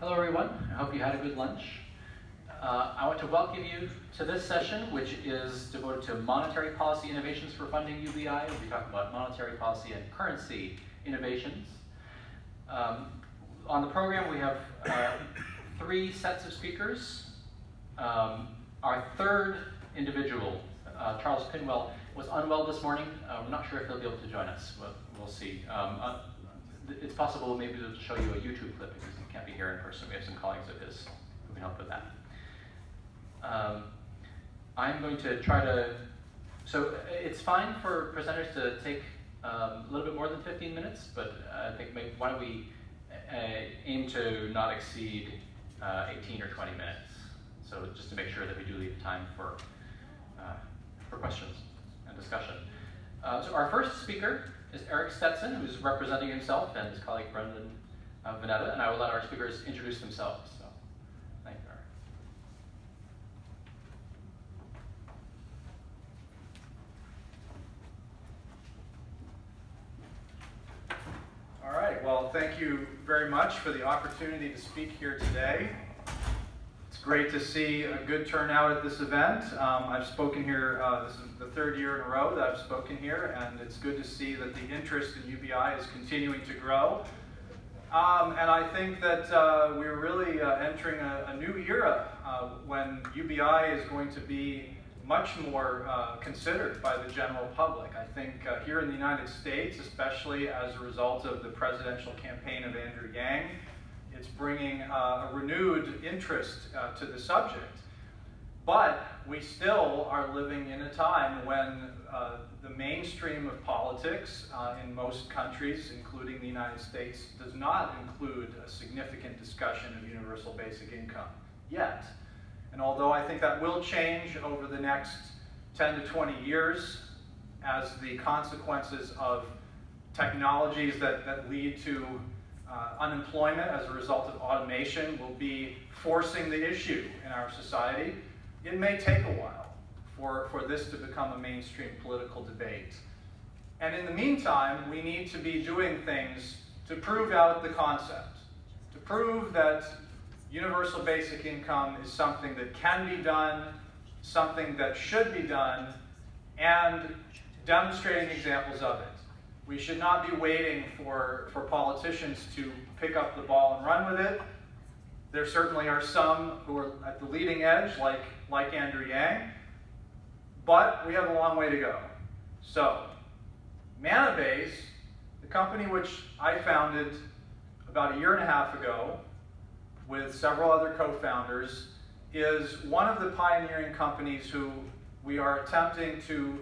Hello everyone, I hope you had a good lunch. I want to welcome you to this session, which is devoted to monetary policy innovations for funding UBI. We'll be talking about monetary policy and currency innovations. On the program we have three sets of speakers. Our third individual, Charles Pinwill, was unwell this morning. I'm not sure if he'll be able to join us, but we'll see. It's possible maybe we'll show you a YouTube clip because he can't be here in person. We have some colleagues of his who can help with that. I'm going to try to, so it's fine for presenters to take a little bit more than 15 minutes, but I think maybe, why don't we aim to not exceed 18 or 20 minutes. So just to make sure that we do leave time for questions and discussion. So our first speaker is Eric Stetson, who's representing himself and his colleague Brendan Venetta, and I will let our speakers introduce themselves. So, thank you, Eric. All right, well, thank you very much for the opportunity to speak here today. It's great to see a good turnout at this event. I've spoken here, this is the third year in a row that I've spoken here, and it's good to see that the interest in UBI is continuing to grow. And I think that we're really entering a new era when UBI is going to be much more considered by the general public. I think here in the United States, especially as a result of the presidential campaign of Andrew Yang, it's bringing a renewed interest to the subject. But we still are living in a time when the mainstream of politics in most countries, including the United States, does not include a significant discussion of universal basic income yet. And although I think that will change over the next 10 to 20 years as the consequences of technologies that lead to unemployment as a result of automation will be forcing the issue in our society, it may take a while for this to become a mainstream political debate. And in the meantime, we need to be doing things to prove out the concept, to prove that universal basic income is something that can be done, something that should be done, and demonstrating examples of it. We should not be waiting for politicians to pick up the ball and run with it. There certainly are some who are at the leading edge, like Andrew Yang, but we have a long way to go. So, Mannabase, the company which I founded about 1.5 years ago with several other co-founders, is one of the pioneering companies who we are attempting to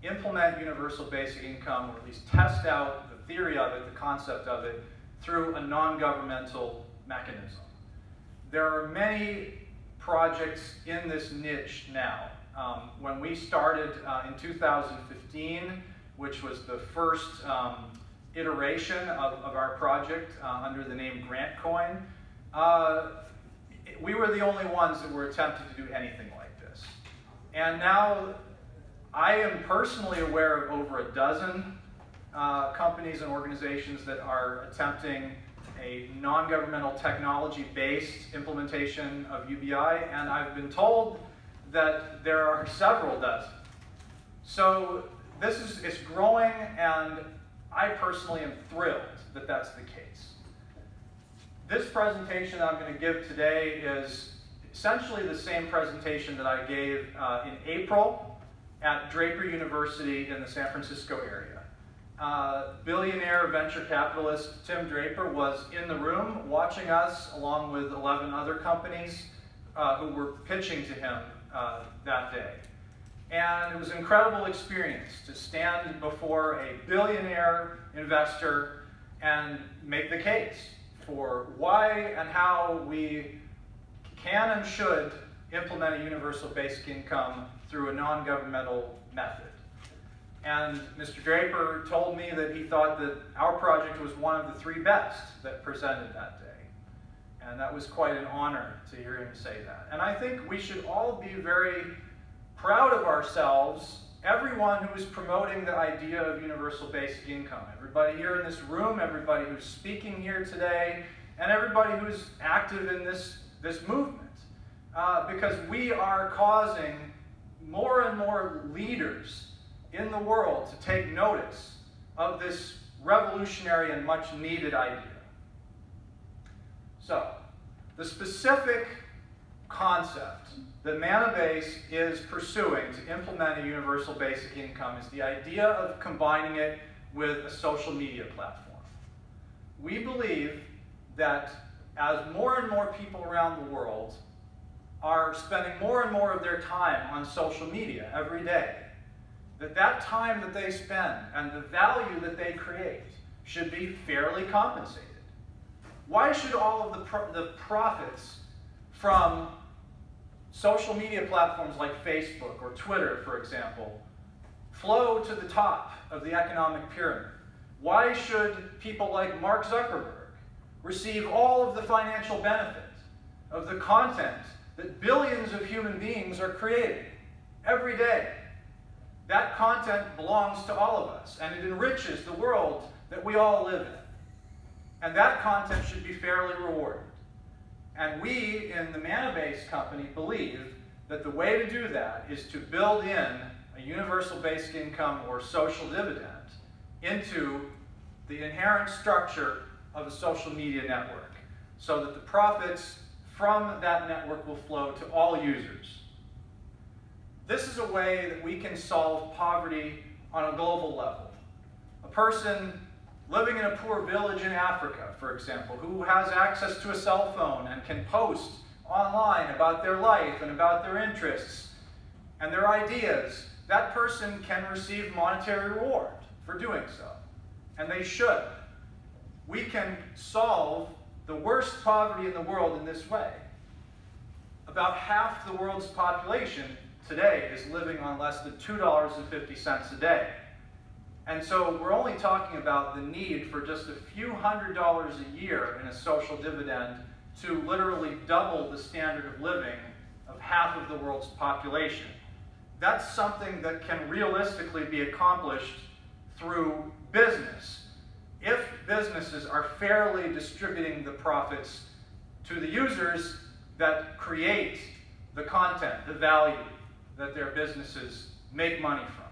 implement universal basic income, or at least test out the theory of it, the concept of it, through a non-governmental mechanism. There are many projects in this niche now. When we started in 2015, which was the first iteration of our project under the name GrantCoin, we were the only ones that were attempting to do anything like this. And now I am personally aware of over a dozen companies and organizations that are attempting a non-governmental technology-based implementation of UBI, and I've been told that there are several dozen. So this is growing, and I personally am thrilled that that's the case. This presentation I'm going to give today is essentially the same presentation that I gave in April at Draper University in the San Francisco area. Billionaire venture capitalist Tim Draper was in the room watching us along with 11 other companies who were pitching to him that day. And it was an incredible experience to stand before a billionaire investor and make the case for why and how we can and should implement a universal basic income through a non-governmental method. And Mr. Draper told me that he thought that our project was one of the three best that presented that day. And that was quite an honor to hear him say that. And I think we should all be very proud of ourselves, everyone who is promoting the idea of universal basic income. Everybody here in this room, everybody who's speaking here today, and everybody who's active in this movement. Because we are causing more and more leaders in the world to take notice of this revolutionary and much needed idea. So, the specific concept that Mannabase is pursuing to implement a universal basic income is the idea of combining it with a social media platform. We believe that as more and more people around the world are spending more and more of their time on social media every day, that time that they spend and the value that they create should be fairly compensated. Why should all of the profits from social media platforms like Facebook or Twitter, for example, flow to the top of the economic pyramid? Why should people like Mark Zuckerberg receive all of the financial benefit of the content that billions of human beings are creating every day? That content belongs to all of us, and it enriches the world that we all live in. And that content should be fairly rewarded. And we in the Mannabase company believe that the way to do that is to build in a universal basic income or social dividend into the inherent structure of a social media network, so that the profits from that network will flow to all users. This is a way that we can solve poverty on a global level. A person living in a poor village in Africa, for example, who has access to a cell phone and can post online about their life and about their interests and their ideas, that person can receive monetary reward for doing so. And they should. We can solve the worst poverty in the world in this way. About half the world's population today is living on less than $2.50 a day. And so we're only talking about the need for just a few $100s a year in a social dividend to literally double the standard of living of half of the world's population. That's something that can realistically be accomplished through business. If businesses are fairly distributing the profits to the users that create the content, the value that their businesses make money from.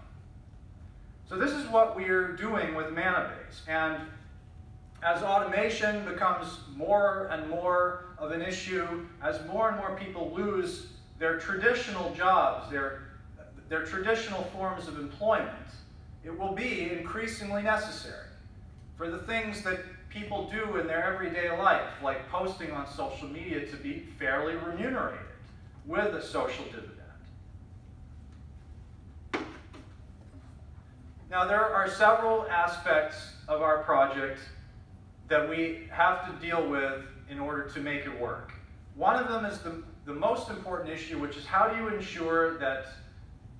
So this is what we're doing with Mannabase. And as automation becomes more and more of an issue, as more and more people lose their traditional jobs, their traditional forms of employment, it will be increasingly necessary for the things that people do in their everyday life, like posting on social media, to be fairly remunerated with a social dividend. Now, there are several aspects of our project that we have to deal with in order to make it work. One of them is the most important issue, which is how do you ensure that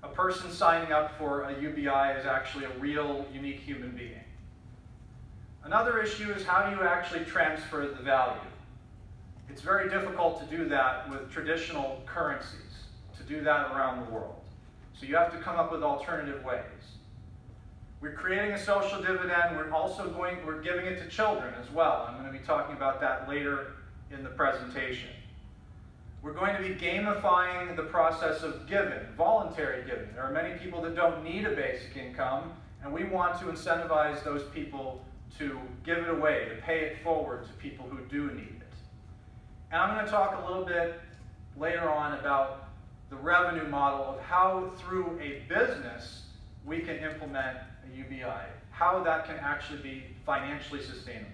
a person signing up for a UBI is actually a real, unique human being. Another issue is how do you actually transfer the value. It's very difficult to do that with traditional currencies, to do that around the world. So you have to come up with alternative ways. We're creating a social dividend. We're giving it to children as well. I'm going to be talking about that later in the presentation. We're going to be gamifying the process of giving, voluntary giving. There are many people that don't need a basic income, and we want to incentivize those people to give it away, to pay it forward to people who do need it. And I'm going to talk a little bit later on about the revenue model of how through a business we can implement a UBI, how that can actually be financially sustainable.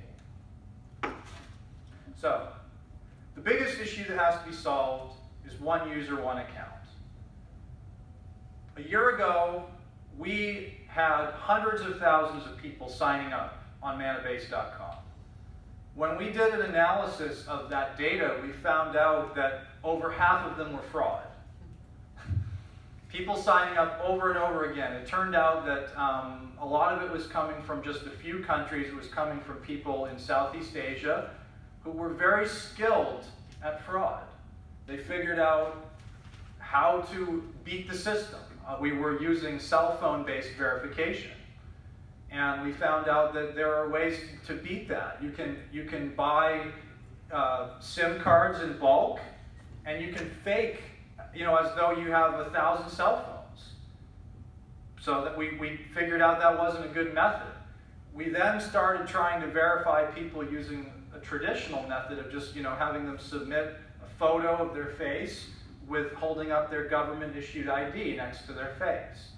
So, the biggest issue that has to be solved is one user, one account. A year ago, we had hundreds of thousands of people signing up on Mannabase.com. When we did an analysis of that data, we found out that over half of them were fraud. People signing up over and over again. It turned out that a lot of it was coming from just a few countries. It was coming from people in Southeast Asia who were very skilled at fraud. They figured out how to beat the system. We were using cell phone-based verification. And we found out that there are ways to beat that. You can buy SIM cards in bulk, and you can fake, as though you have 1,000 cell phones. So that we figured out that wasn't a good method. We then started trying to verify people using a traditional method of just, having them submit a photo of their face with holding up their government-issued ID next to their face.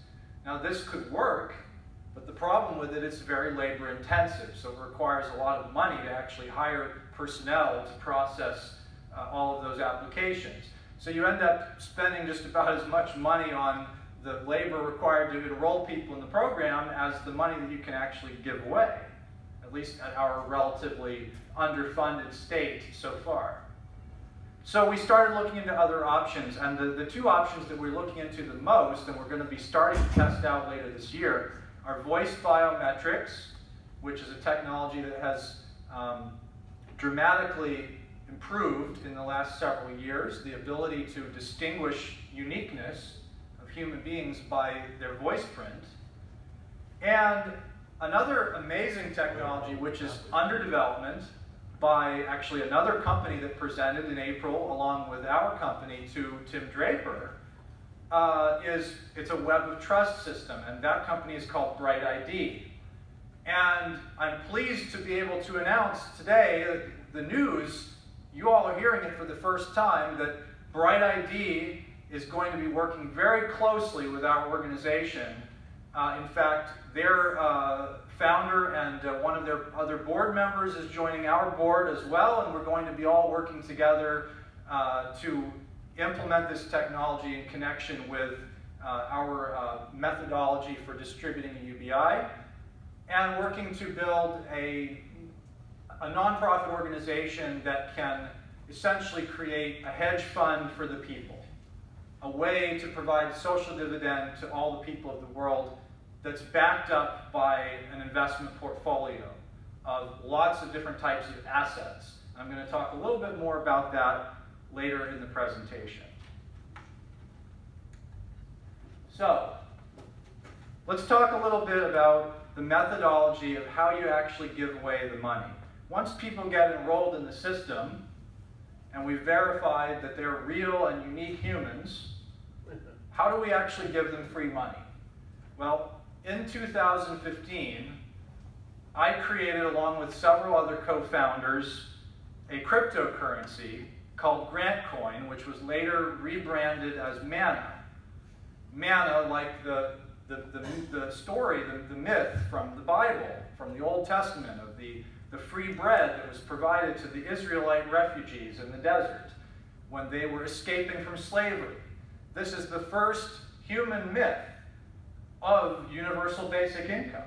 Now this could work, but the problem with it is very labor-intensive, so it requires a lot of money to actually hire personnel to process all of those applications. So you end up spending just about as much money on the labor required to enroll people in the program as the money that you can actually give away, at least at our relatively underfunded state so far. So we started looking into other options, and the two options that we're looking into the most, and we're going to be starting to test out later this year, are voice biometrics, which is a technology that has dramatically improved in the last several years, the ability to distinguish uniqueness of human beings by their voice print. And another amazing technology, which is under development by actually another company that presented in April along with our company to Tim Draper, it's a web of trust system, and that company is called Bright ID. And I'm pleased to be able to announce today the news, you all are hearing it for the first time, that Bright ID is going to be working very closely with our organization. In fact, their founder and one of their other board members is joining our board as well, and we're going to be all working together to implement this technology in connection with our methodology for distributing a UBI, and working to build a nonprofit organization that can essentially create a hedge fund for the people, a way to provide social dividend to all the people of the world that's backed up by an investment portfolio of lots of different types of assets. I'm going to talk a little bit more about that later in the presentation. So, let's talk a little bit about the methodology of how you actually give away the money. Once people get enrolled in the system, and we've verified that they're real and unique humans, how do we actually give them free money? Well, in 2015, I created, along with several other co-founders, a cryptocurrency called Grant Coin, which was later rebranded as Manna. Manna, like the story, the myth from the Bible, from the Old Testament, of the free bread that was provided to the Israelite refugees in the desert when they were escaping from slavery. This is the first human myth of universal basic income,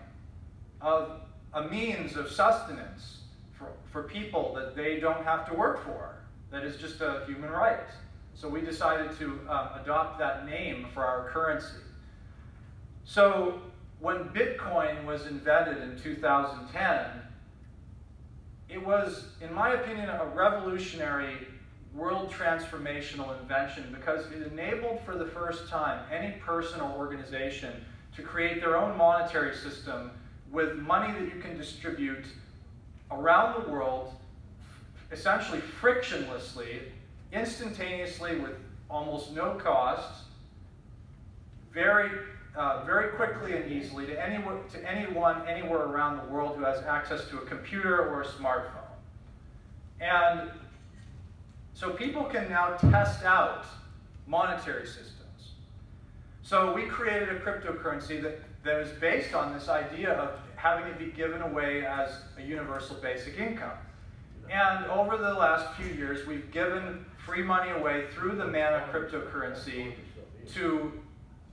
of a means of sustenance for people that they don't have to work for, that is just a human right. So we decided to adopt that name for our currency. So when Bitcoin was invented in 2010, it was, in my opinion, a revolutionary world transformational invention because it enabled for the first time any person or organization to create their own monetary system with money that you can distribute around the world, essentially frictionlessly, instantaneously, with almost no cost, very quickly and easily to anyone anywhere around the world who has access to a computer or a smartphone. And so people can now test out monetary systems. So we created a cryptocurrency that is based on this idea of having it be given away as a universal basic income. And over the last few years, we've given free money away through the Manna cryptocurrency to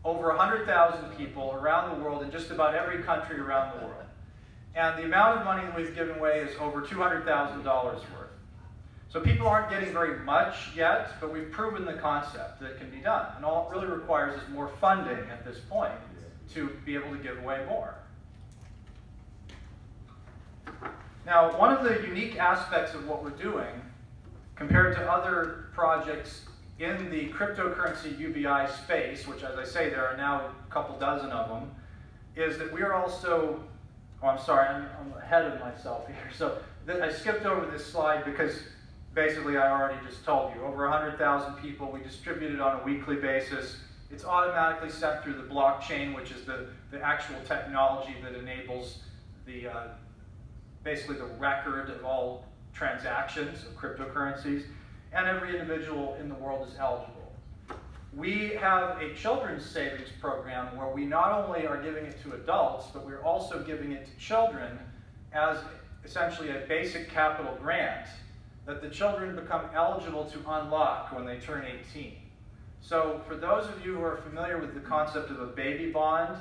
over 100,000 people around the world in just about every country around the world. And the amount of money that we've given away is over $200,000 worth. So people aren't getting very much yet, but we've proven the concept that it can be done. And all it really requires is more funding at this point to be able to give away more. Now, one of the unique aspects of what we're doing, compared to other projects in the cryptocurrency UBI space, which, as I say, there are now a couple dozen of them, is that we are also, I'm ahead of myself here. So I skipped over this slide because basically I already just told you. Over 100,000 people, we distribute it on a weekly basis. It's automatically sent through the blockchain, which is the actual technology that enables the basically the record of all transactions of cryptocurrencies, and every individual in the world is eligible. We have a children's savings program where we not only are giving it to adults, but we're also giving it to children as essentially a basic capital grant that the children become eligible to unlock when they turn 18. So for those of you who are familiar with the concept of a baby bond,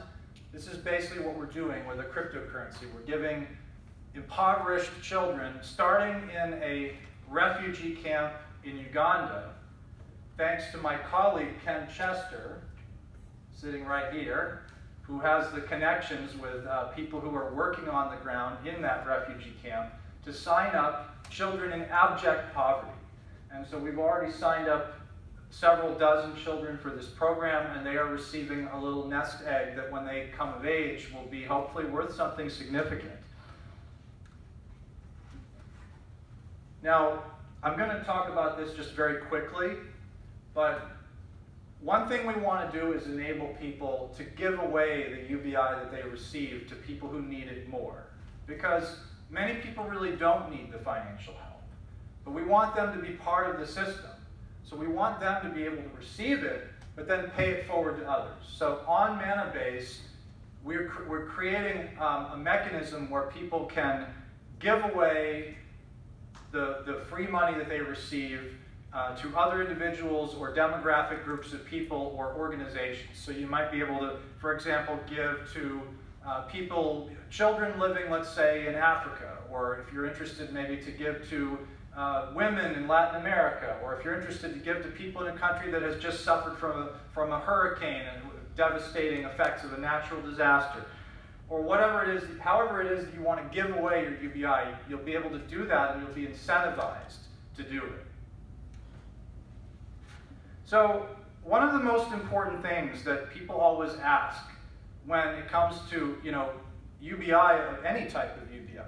this is basically what we're doing with a cryptocurrency. We're giving impoverished children, starting in a refugee camp in Uganda, thanks to my colleague Ken Chester, sitting right here, who has the connections with people who are working on the ground in that refugee camp to sign up children in abject poverty. And so we've already signed up several dozen children for this program, and they are receiving a little nest egg that when they come of age will be hopefully worth something significant. Now, I'm going to talk about this just very quickly, but one thing we want to do is enable people to give away the UBI that they receive to people who need it more. Because many people really don't need the financial help, but we want them to be part of the system. So we want them to be able to receive it, but then pay it forward to others. So on Mannabase, we're creating a mechanism where people can give away the free money that they receive to other individuals or demographic groups of people or organizations. So you might be able to, for example, give to children living, let's say, in Africa, or if you're interested maybe to give to women in Latin America, or if you're interested to give to people in a country that has just suffered from a hurricane and devastating effects of a natural disaster, or whatever it is, however it is that you want to give away your UBI, you'll be able to do that and you'll be incentivized to do it. So one of the most important things that people always ask when it comes to, UBI of any type of UBI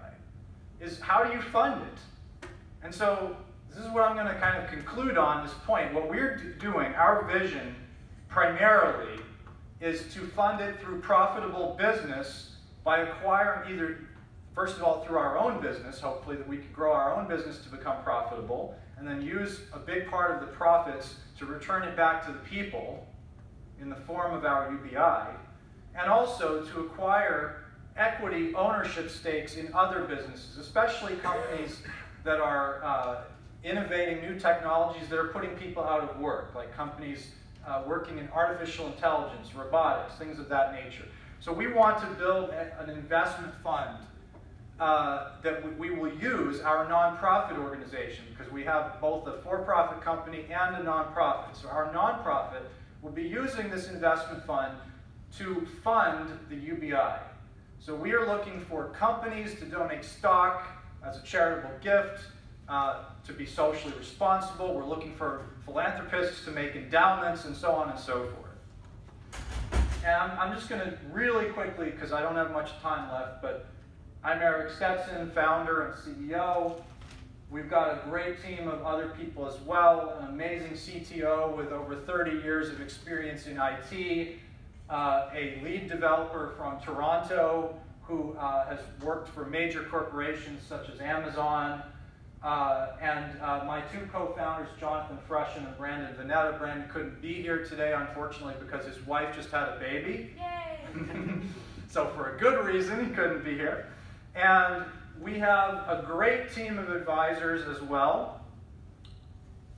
is how do you fund it? And so this is what I'm going to kind of conclude on this point. What we're doing, our vision primarily, is to fund it through profitable business by acquiring either, first of all, through our own business, hopefully that we can grow our own business to become profitable, and then use a big part of the profits to return it back to the people in the form of our UBI, and also to acquire equity ownership stakes in other businesses, especially companies that are innovating new technologies that are putting people out of work, like companies working in artificial intelligence, robotics, things of that nature. So we want to build an investment fund that we will use our nonprofit organization, because we have both a for-profit company and a nonprofit. So our nonprofit will be using this investment fund to fund the UBI. So we are looking for companies to donate stock as a charitable gift, to be socially responsible. We're looking for philanthropists to make endowments, and so on and so forth. And I'm just going to really quickly, because I don't have much time left, but I'm Eric Stetson, founder and CEO. We've got a great team of other people as well, an amazing CTO with over 30 years of experience in IT, a lead developer from Toronto who has worked for major corporations such as Amazon, and my two co-founders, Jonathan Freshen and Brandon Venetta. Brandon couldn't be here today, unfortunately, because his wife just had a baby. Yay! So for a good reason, he couldn't be here. And we have a great team of advisors as well,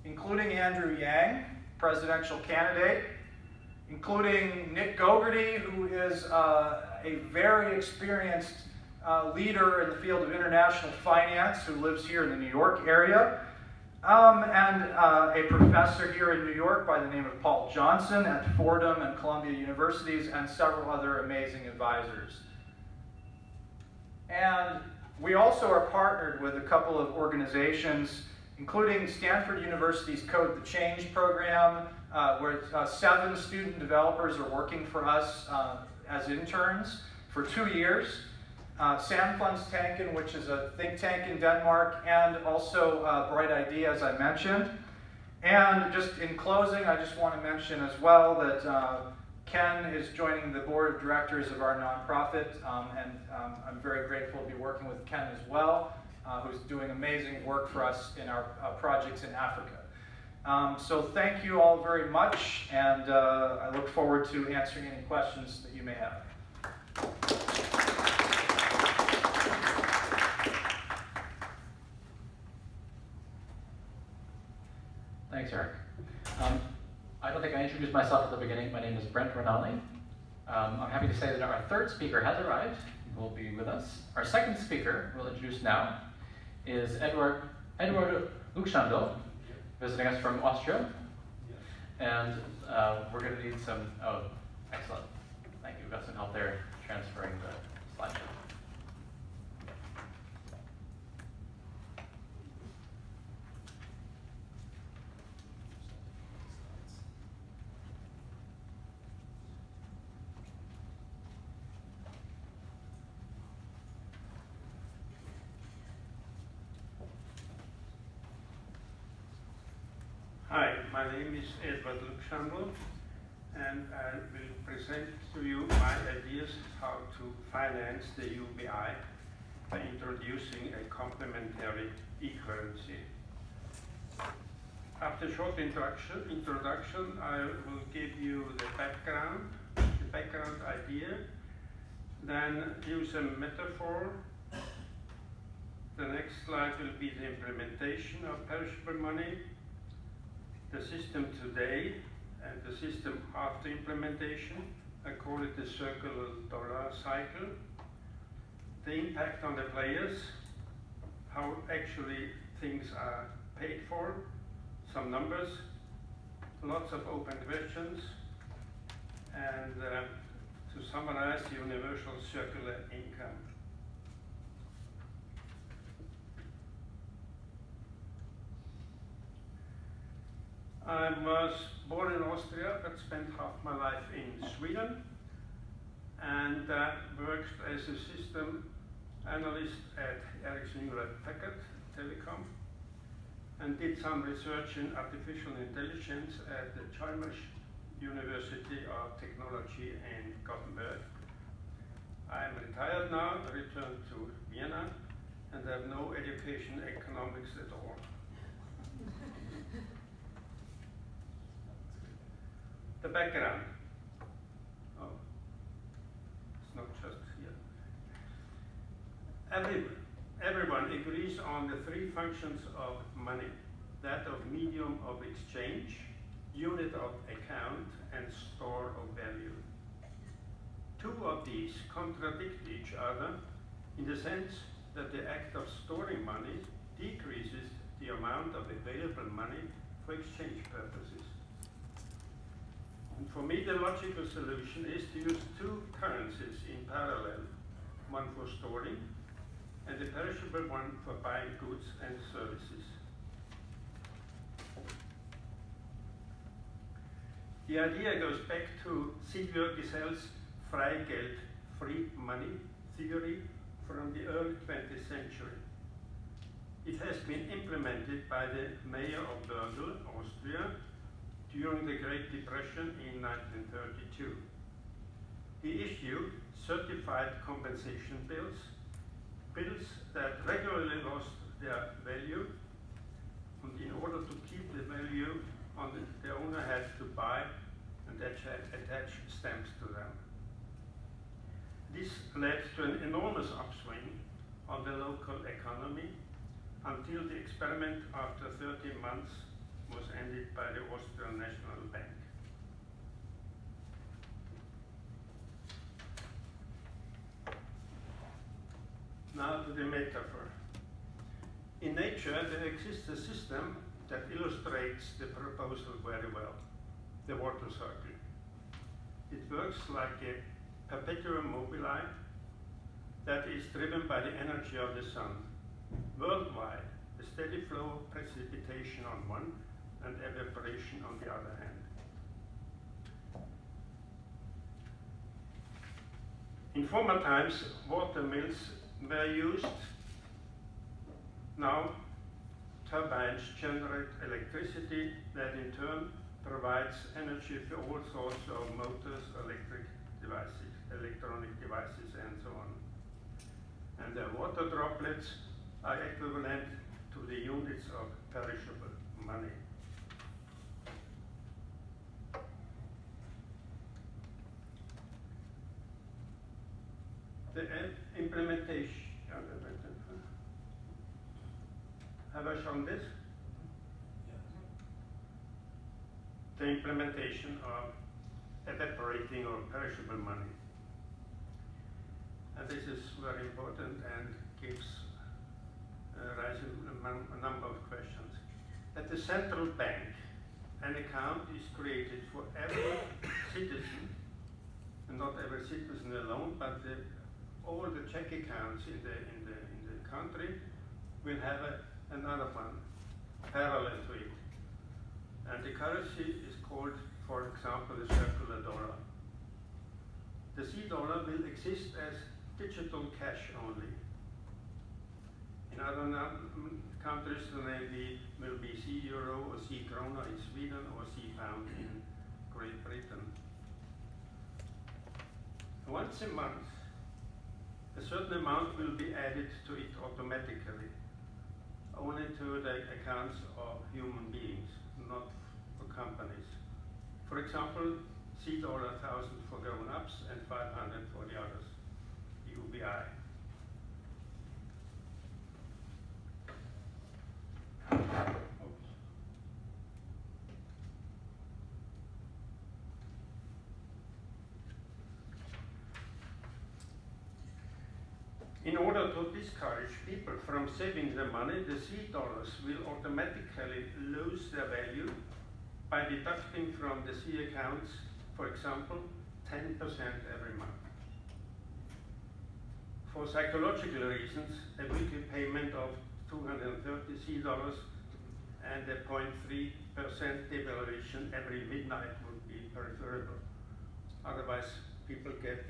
including Andrew Yang, presidential candidate, including Nick Gogarty, who is a very experienced leader in the field of international finance, who lives here in the New York area, and a professor here in New York by the name of Paul Johnson at Fordham and Columbia Universities, and several other amazing advisors. And we also are partnered with a couple of organizations, including Stanford University's Code the Change program, where 7 student developers are working for us as interns for 2 years. Sandfundstanken, which is a think tank in Denmark, and also Bright Idea, as I mentioned. And just in closing, I just want to mention as well that Ken is joining the board of directors of our nonprofit, and I'm very grateful to be working with Ken as well, who's doing amazing work for us in our projects in Africa. So thank you all very much, and I look forward to answering any questions that you may have. Thanks, Eric. I don't think I introduced myself at the beginning. My name is Brent Ranalli. I'm happy to say that our third speaker has arrived and will be with us. Our second speaker, we'll introduce now, is Eduard Lukschandl, visiting us from Austria. And we're going to need some, oh, excellent. Thank you. We've got some help there transferring the slideshow. Hi, my name is Eduard Lukschandl, and I will present to you my ideas how to finance the UBI by introducing a complementary e-currency. After a short introduction, I will give you the background idea, then use a metaphor. The next slide will be the implementation of perishable money, the system today and the system after implementation. I call it the circular dollar cycle. The impact on the players, how actually things are paid for, some numbers, lots of open questions, and to summarize, universal circular income. I was born in Austria, but spent half my life in Sweden, and worked as a system analyst at Ericsson Hewlett-Packard Telecom, and did some research in artificial intelligence at the Chalmers University of Technology in Gothenburg. I am retired now, returned to Vienna, and have no education in economics at all. The background. Oh, it's not just here. Everyone agrees on the three functions of money: that of medium of exchange, unit of account, and store of value. Two of these contradict each other in the sense that the act of storing money decreases the amount of available money for exchange purposes. And for me, the logical solution is to use two currencies in parallel, one for storing and the perishable one for buying goods and services. The idea goes back to Silvio Gisel's Freigeld, free money theory from the early 20th century. It has been implemented by the mayor of Basel, Austria, during the Great Depression in 1932. He issued certified compensation bills that regularly lost their value, and in order to keep the value, the owner had to buy and attach stamps to them. This led to an enormous upswing on the local economy until the experiment, after 13 months, was ended by the Austrian National Bank. Now to the metaphor. In nature, there exists a system that illustrates the proposal very well, the water cycle. It works like a perpetuum mobile that is driven by the energy of the sun. Worldwide, a steady flow of precipitation on one and evaporation on the other hand. In former times, water mills were used. Now, turbines generate electricity that in turn provides energy for all sorts of motors, electric devices, electronic devices, and so on. And the water droplets are equivalent to the units of perishable money. The implementation, have I shown this? The implementation of evaporating or perishable money. And this is very important and gives rising a number of questions. At the central bank, an account is created for every citizen, and not every citizen alone, but all the check accounts in the country will have another one parallel to it. And the currency is called, for example, the circular dollar. The C dollar will exist as digital cash only. In other countries, the name will be C euro or C krona in Sweden or C pound in Great Britain. Once a month, a certain amount will be added to it automatically, only to the accounts of human beings, not for companies. For example, $1,000 for grown-ups and 500 for the others, UBI. In order to discourage people from saving their money, the C dollars will automatically lose their value by deducting from the C accounts, for example, 10% every month. For psychological reasons, a weekly payment of 230 C dollars and a 0.3% devaluation every midnight would be preferable. Otherwise, people get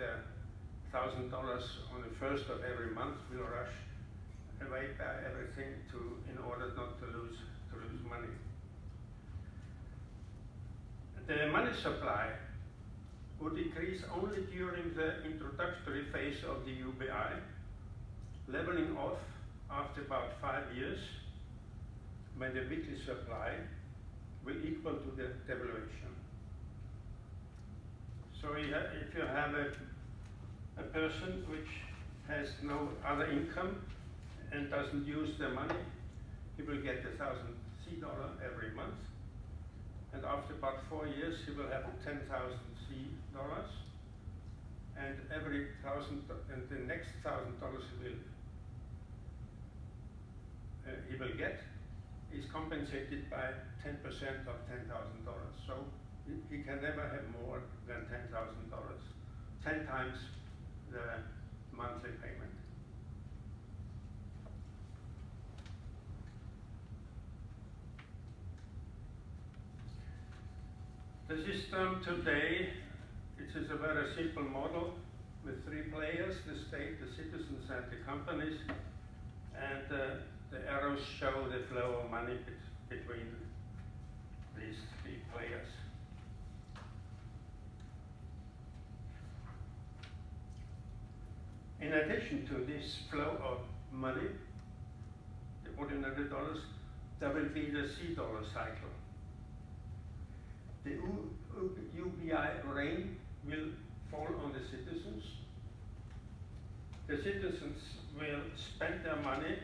$1,000 on the first of every month, will rush away by everything in order not to lose money. The money supply would increase only during the introductory phase of the UBI, leveling off after about 5 years, when the weekly supply will equal to the devaluation. So if you have a person which has no other income and doesn't use the money, he will get $1,000 C every month. And after about 4 years, he will have 10,000 C dollars. And every the next $1,000 he will get is compensated by 10% of $10,000. So he can never have more than $10,000, 10 times the monthly payment. The system today, it is a very simple model with 3 players, the state, the citizens, and the companies. And the arrows show the flow of money between these 3 players. In addition to this flow of money, the ordinary dollars, there will be the C dollar cycle. The UBI rain will fall on the citizens. The citizens will spend their money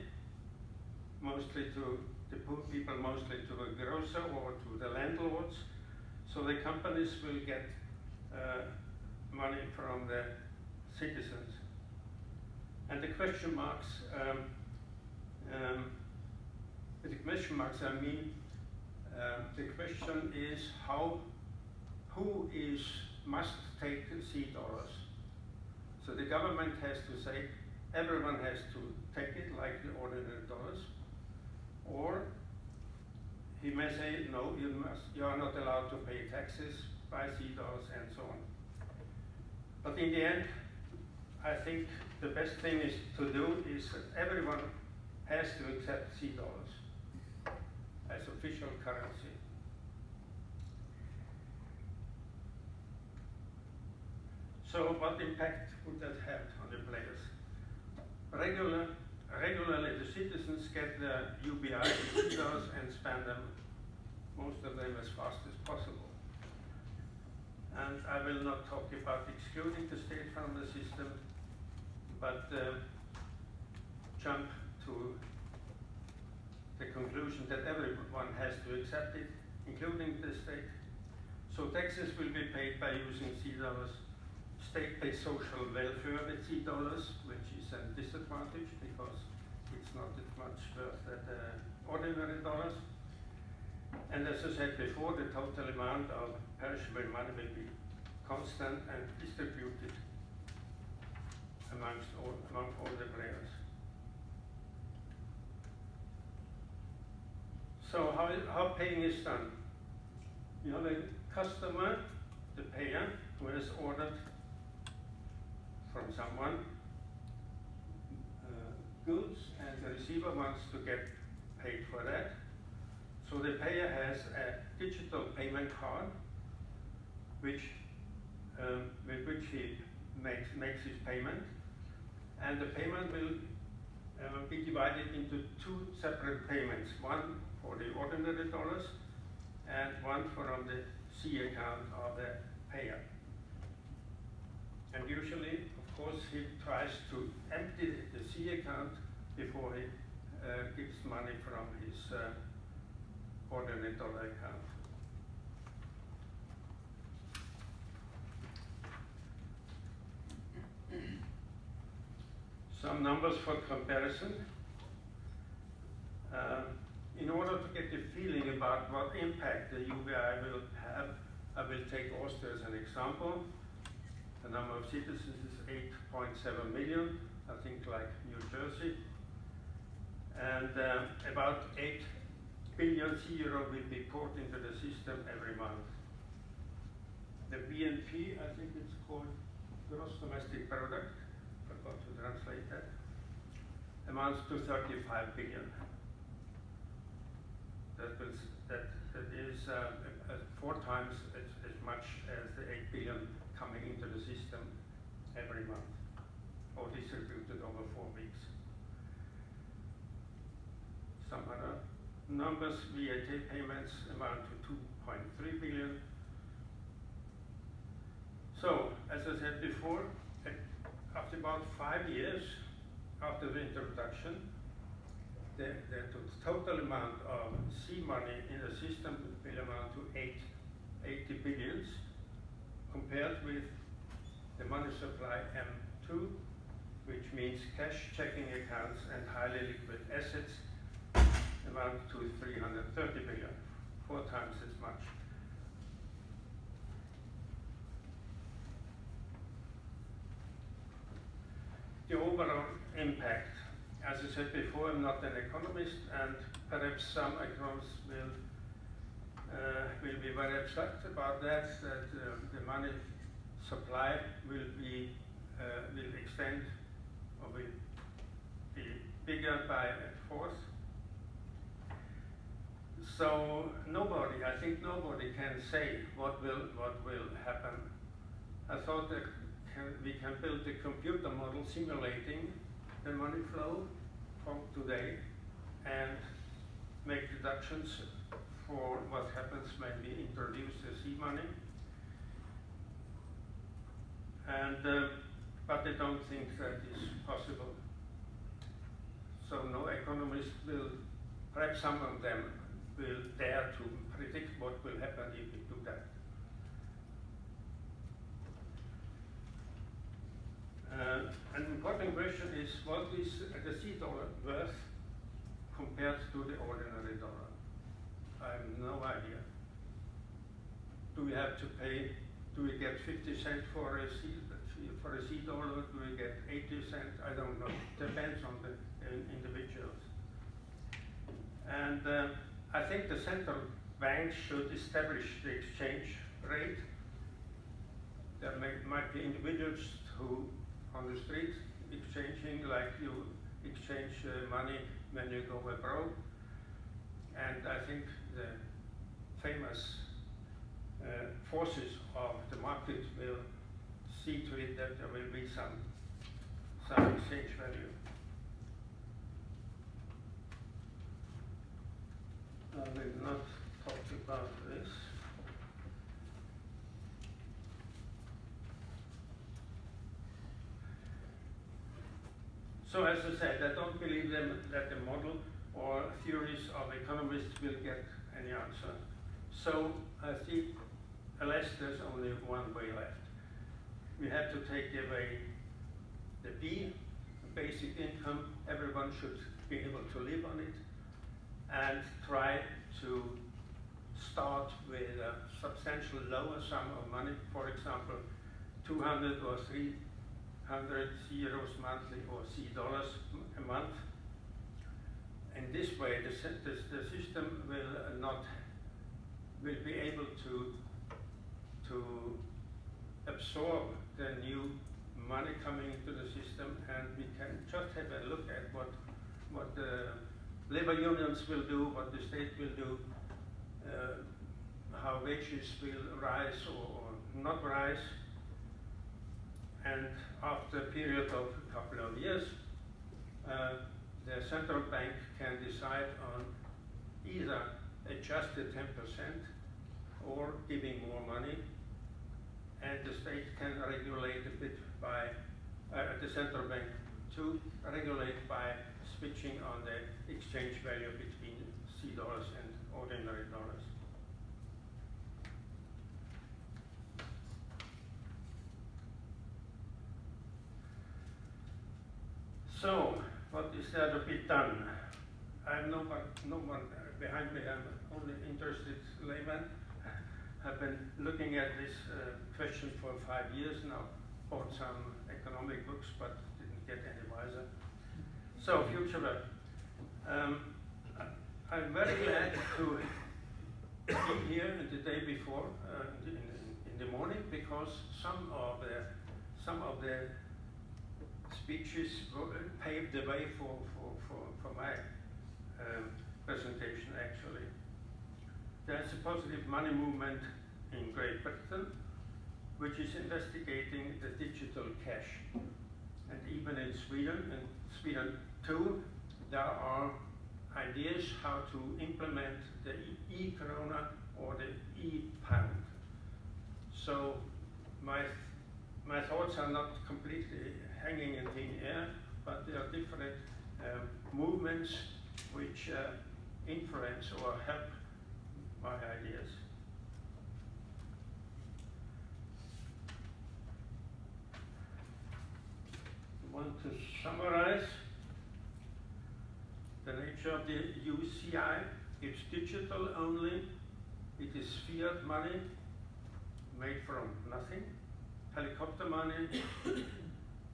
mostly to the poor people, mostly to the grocer or to the landlords. So the companies will get money from the citizens. And the question marks, I mean, the question is who must take C dollars. So the government has to say everyone has to take it like the ordinary dollars, or he may say no, you are not allowed to pay taxes, buy C dollars, and so on. But in the end, I think the best thing is to do is that everyone has to accept C dollars as official currency. So what impact would that have on the players? Regularly the citizens get the UBI C dollars and spend them, most of them as fast as possible. And I will not talk about excluding the state from the system, but jump to the conclusion that everyone has to accept it, including the state. So taxes will be paid by using C dollars. State pays social welfare with C dollars, which is a disadvantage because it's not as much worth as ordinary dollars. And as I said before, the total amount of perishable money will be constant and distributed among all the players. So how paying is done? You have a customer, the payer, who has ordered from someone goods, and the receiver wants to get paid for that. So the payer has a digital payment card, with which he makes his payment, and the payment will be divided into two separate payments, one for the ordinary dollars and one from the C account of the payer. And usually, of course, he tries to empty the C account before he gives money from his ordinary dollar account. Some numbers for comparison. In order to get a feeling about what impact the UBI will have, I will take Austria as an example. The number of citizens is 8.7 million, I think like New Jersey. And about 8 billion euro will be poured into the system every month. The BNP, I think it's called Gross Domestic Product, forgot to translate that, amounts to 35 billion. That is 4 times as much as the 8 billion coming into the system every month, or distributed over 4 weeks. Some other numbers, VAT payments amount to 2.3 billion. So, as I said before, after about 5 years after the introduction, the total amount of C money in the system will amount to 80 billions, compared with the money supply M2, which means cash checking accounts and highly liquid assets, amount to 330 billion, 4 times as much. The overall impact. As I said before, I'm not an economist, and perhaps some economists will be very upset about that the money supply will extend or will be bigger by a fourth. So I think nobody can say what will happen. I thought that we can build a computer model simulating the money flow from today and make deductions for what happens when we introduce the C money. And but I don't think that is possible. So no economist will, perhaps some of them will dare to predict what will happen if we do that. An important question is, what is the C dollar worth compared to the ordinary dollar? I have no idea. Do we have to pay, do we get 50 cents for a C dollar? Do we get 80 cents? I don't know. Depends on the individuals. And I think the central bank should establish the exchange rate. There might be individuals who on the street exchanging like you exchange money when you go abroad. And I think the famous forces of the market will see to it that there will be some exchange value. I will not talk about this. So as I said, I don't believe that the model or theories of economists will get any answer. So I see, alas, there's only one way left. We have to take away the B, basic income. Everyone should be able to live on it, and try to start with a substantial lower sum of money, for example, 200 or 300 euros monthly or $dollars a month. In this way, the system will be able to absorb the new money coming into the system, and we can just have a look at what the labor unions will do, what the state will do, how wages will rise or not rise. And after a period of a couple of years, the central bank can decide on either adjust the 10% or giving more money, and the state can regulate a bit by, the central bank to regulate by switching on the exchange value between $dollars and ordinary dollars. So, what is there to be done? I have no one behind me. I'm only interested layman. I've been looking at this question for 5 years now. Bought some economic books, but didn't get any wiser. So, future web. I'm very glad to be here the day before, in the morning, because some of the speeches paved the way for my presentation, actually. There's a positive money movement in Great Britain, which is investigating the digital cash. And even in Sweden too, there are ideas how to implement the e-krona or the e-pound. So my thoughts are not completely hanging in thin air, but there are different movements which influence or help my ideas. I want to summarize the nature of the UCI. It's digital only. It is fiat money made from nothing. Helicopter money,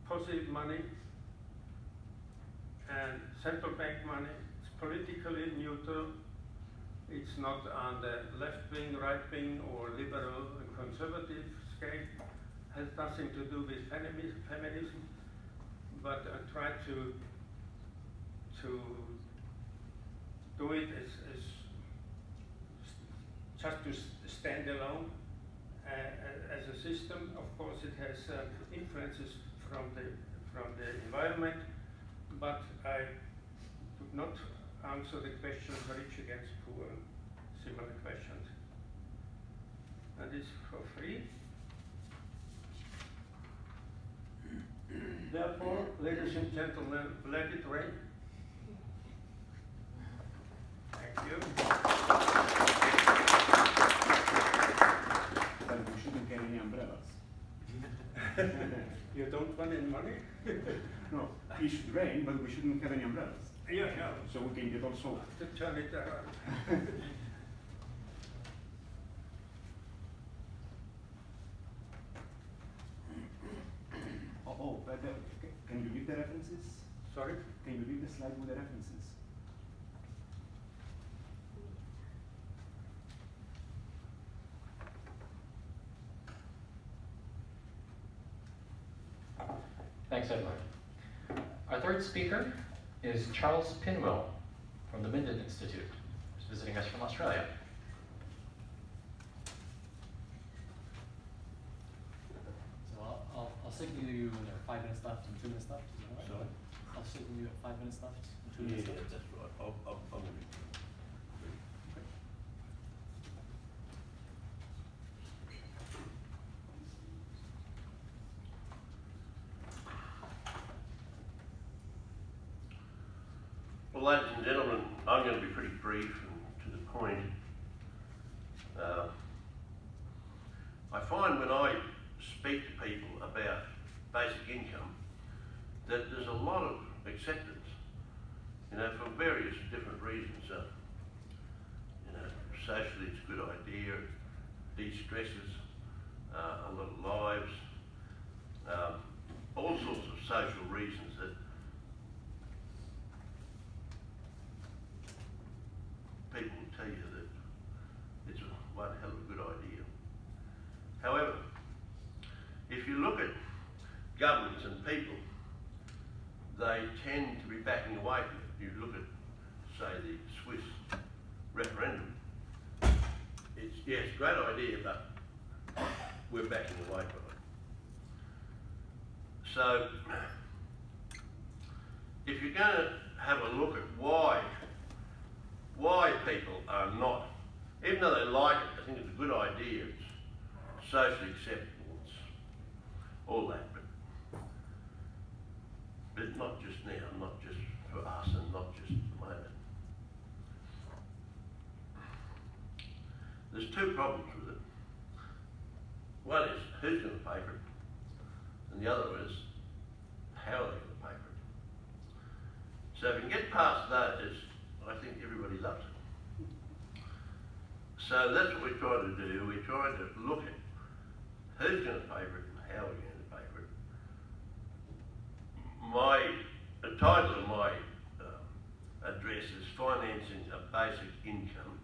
positive money, and central bank money. It's politically neutral. It's not on the left wing, right wing, or liberal and conservative scale. Has nothing to do with feminism, but I try to do it as just to stand alone as a system. Of course, it has influences from the environment, but I would not answer the question rich against poor, similar questions. And it's for free. Therefore, ladies and gentlemen, let it rain. Thank you. But we shouldn't carry any umbrellas. You don't want any money? No, it should rain, but we shouldn't have any umbrellas. Yeah. So we can get all soaked. To turn it around. But can you give the references? Sorry? Can you give the slide with the references? Thanks, Eduard. Our third speaker is Charles Pinwill from the Minden Institute, who's visiting us from Australia. So I'll signal you when there are 5 minutes left and 2 minutes left. Is that all right? Sorry? I'll signal you at 5 minutes left and 2 minutes left. that's right. I'll Well, ladies and gentlemen, I'm going to be pretty brief and to the point. I find when I speak to people about basic income that there's a lot of acceptance, for various different reasons. Socially it's a good idea, it de-stresses a lot of lives, all sorts of social reasons that people will tell you that it's one hell of a good idea. However, if you look at governments and people, they tend to be backing away from it. You look at, say, the Swiss referendum. It's a great idea, but we're backing away from it. So, if you're going to have a look at why people are not, even though they like it, I think it's a good idea, it's socially acceptable, it's all that, but not just now, not just for us and not just at the moment. There's two problems with it. One is who's going to pay for it, and the other is how are they going to pay for it. So if you can get past those, I think everybody loves it. So that's what we're trying to do. We're trying to look at who's going to pay for it and how we're going to pay for it. The title of my address is Financing a Basic Income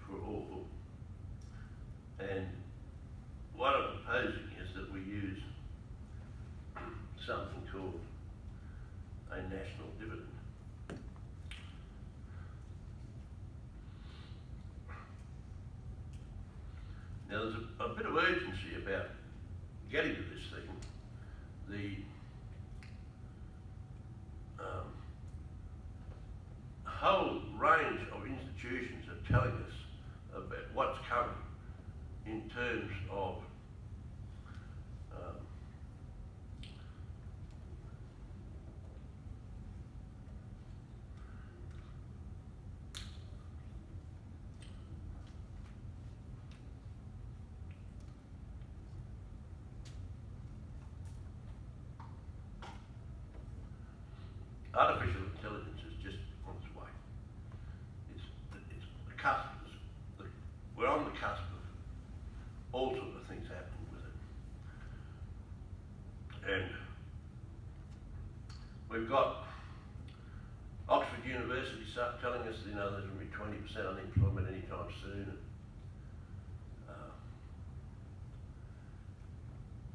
for All. And what I'm proposing is that we use something called a national dividend. Now there's a bit of urgency about getting to this thing. The whole range of institutions are telling us about what's coming in terms of artificial intelligence is just on its way. It's the cusp. We're on the cusp of all sorts of things happening with it. And we've got Oxford University telling us, there's going to be 20% unemployment anytime soon.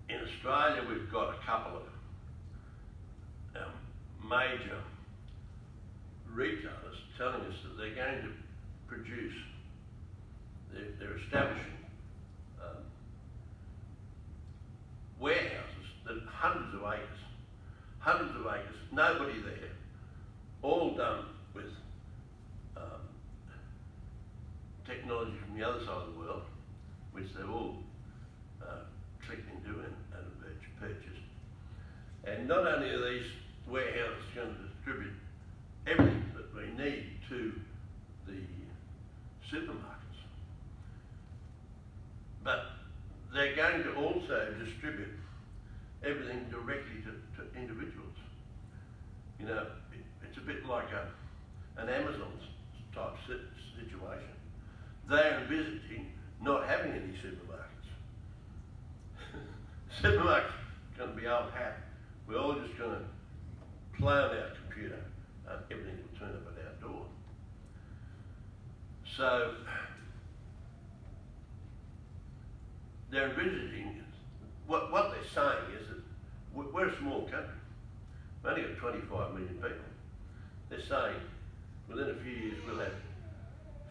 In Australia, we've got a couple of major retailers telling us that they're going to produce, they're establishing warehouses that are hundreds of acres, nobody there, all done with technology from the other side of the world, which they've all clicked into and purchased. And not only are these warehouses going to distribute everything that we need to the supermarkets, but they're going to also distribute everything directly to individuals. It's a bit like an Amazon type situation. They're envisaging not having any supermarkets. Supermarkets are going to be old hat. We're all just going to play on our computer and everything will turn up at our door. So they're envisaging, what they're saying is that we're a small country. We've only got 25 million people. They're saying within a few years we'll have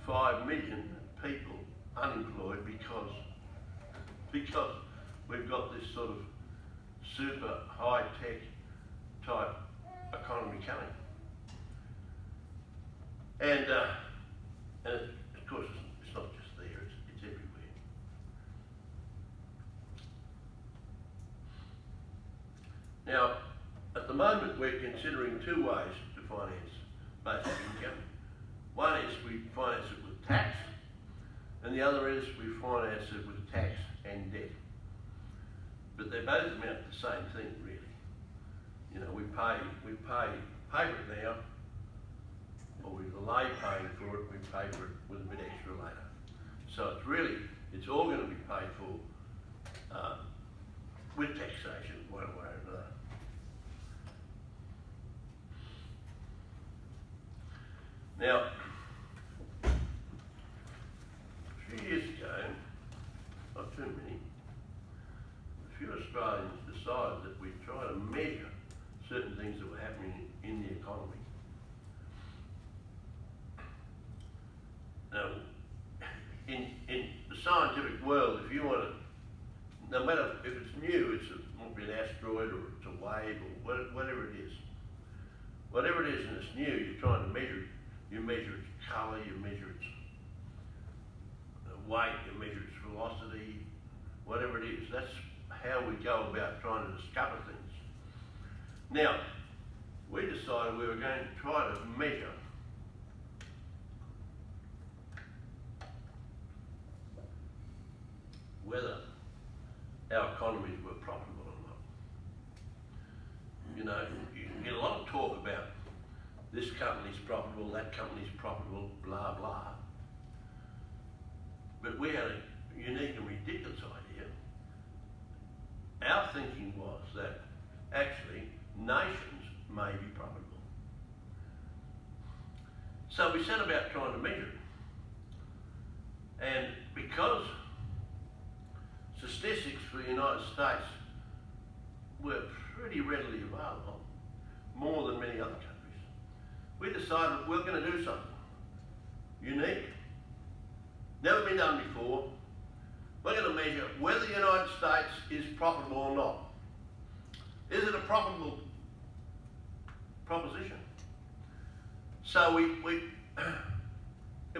5 million people unemployed because we've got this sort of super high-tech type economy coming. And of course, it's not just there, it's everywhere. Now, at the moment, we're considering two ways to finance basic income. One is we finance it with tax, and the other is we finance it with tax and debt. But they both amount to the same thing, really. You know, we pay for it now, or we delay paying for it, we pay for it with a bit extra later. So it's all going to be paid for with taxation, one way or another. Now, a few years ago, not too many, a few Australians decided that we'd try to measure certain things that were happening in the economy. Now, in the scientific world, if you want to, no matter if it's new, it might be an asteroid or it's a wave or whatever it is. Whatever it is and it's new, you're trying to measure it. You measure its colour, you measure its weight, you measure its velocity, whatever it is. That's how we go about trying to discover things. Now, we decided we were going to try to measure whether our economies were profitable or not. You know, you get a lot of talk about this company's profitable, that company's profitable, blah, blah. But we had a unique and ridiculous idea. Our thinking was that actually nations may be profitable. So we set about trying to measure it. And because statistics for the United States were pretty readily available, more than many other countries, we decided we're going to do something unique, never been done before. We're going to measure whether the United States is profitable or not. Is it a profitable proposition? So it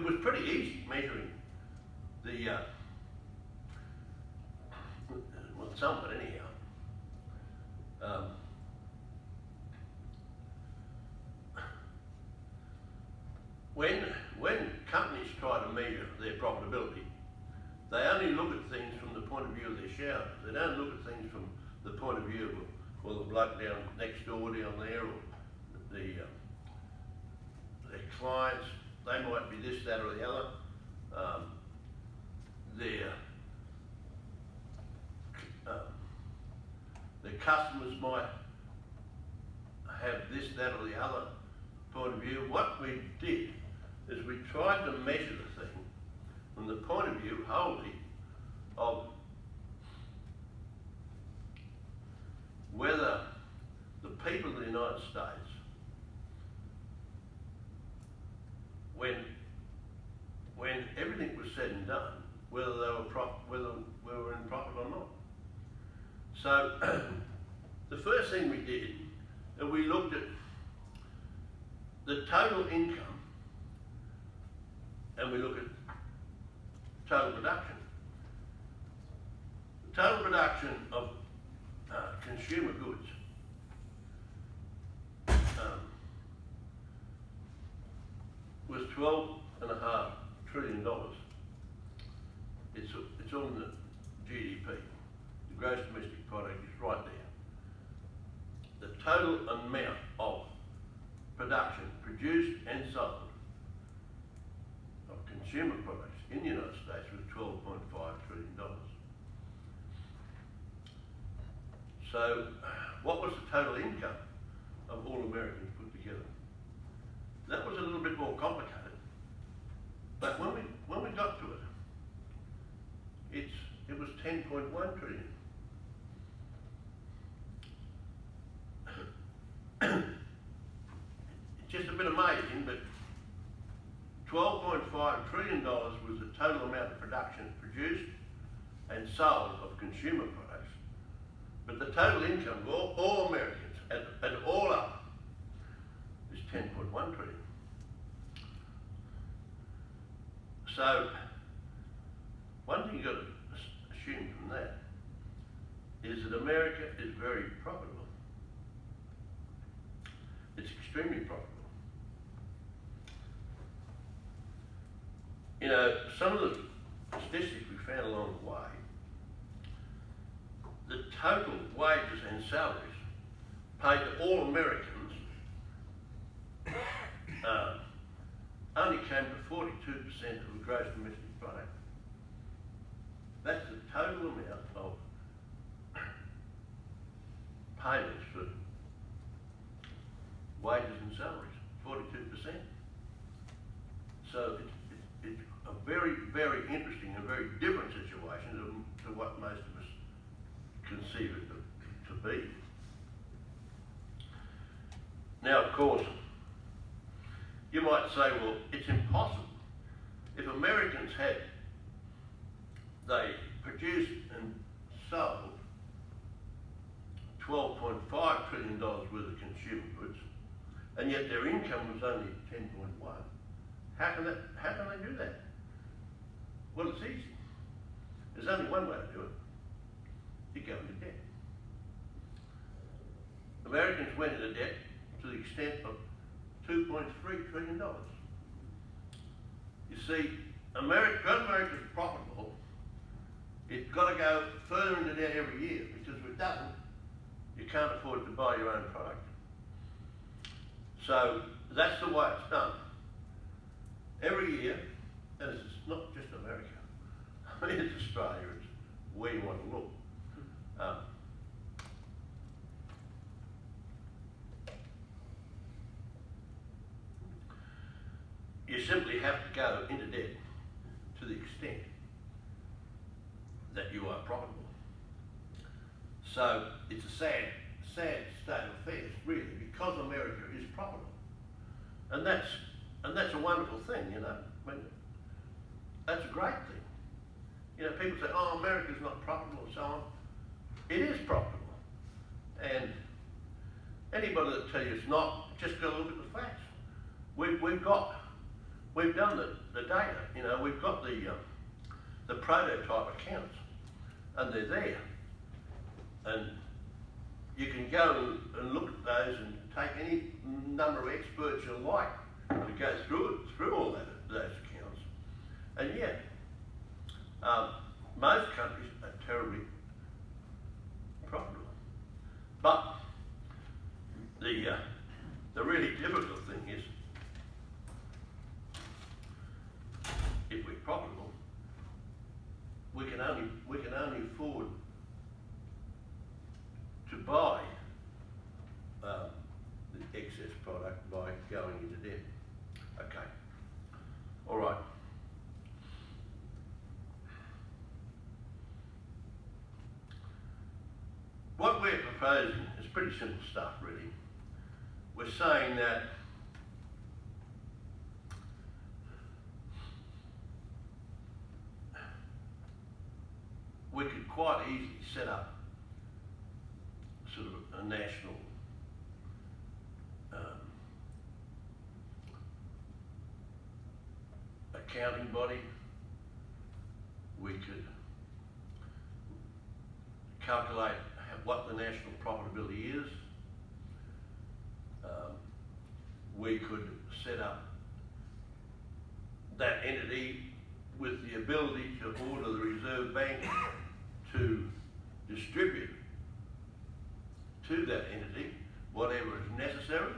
was pretty easy measuring the, well, some of it anyhow. When companies try to measure their profitability, they only look at things from the point of view of their shareholders. They don't look at things from the point of view of, well, the bloke down next door down there, or their clients. They might be this, that, or the other. Their customers might have this, that, or the other point of view. What we did is we tried to measure the thing from the point of view wholly of whether the people of the United States, when everything was said and done, whether they were in profit or not. So the first thing we did, and we looked at the total income, and we look at total production. The total production of consumer goods was $12.5 trillion. It's on the GDP. The gross domestic product is right there. The total amount of production produced and sold of consumer products in the United States was $12.5 trillion. So what was the total income of all Americans put together? That was a little bit more complicated. But when we got to it, it was 10.1 trillion. total amount of production produced and sold of consumer products, but the total income of all Americans, and all up, is 10.1 trillion. So, one thing you've got to assume from that is that America is very profitable. It's extremely profitable. You know, some of the statistics we found along the way, the total wages and salaries paid to all Americans only came to 42% of the gross domestic product. That's the total amount of payments for wages and salaries, 42%. So it's a very, very interesting and very different situation to what most of us conceive it to be. Now, of course, you might say, well, it's impossible. If Americans they produced and sold $12.5 trillion worth of consumer goods, and yet their income was only 10.1. How can they do that? Well, it's easy. There's only one way to do it. You go into debt. Americans went into debt to the extent of $2.3 trillion. You see, because America's profitable, it's got to go further into debt every year, because if it doesn't, you can't afford to buy your own product. So that's the way it's done. Every year, and it's not just America, I mean, it's Australia, it's where you want to look. You simply have to go into debt to the extent that you are profitable. So it's a sad state of affairs, really, because America is profitable, and that's a wonderful thing, you know. I mean, that's a great thing. You know, people say, "Oh, America's not profitable," and so on. It is profitable, and anybody that tell you it's not, just go look at the facts. We've done the data. You know, we've got the prototype accounts, and they're there, and you can go and look at those and take any number of experts you like to go through all those accounts, and yet most countries are terribly profitable. But the really difficult thing is, if we're profitable, we can only afford to buy the excess product by going into debt. Okay. All right. What we're proposing is pretty simple stuff, really. We're saying that we could quite easily set up sort of a national accounting body. We could calculate what the national profitability is. We could set up that entity with the ability to order the Reserve Bank to distribute to that entity whatever is necessary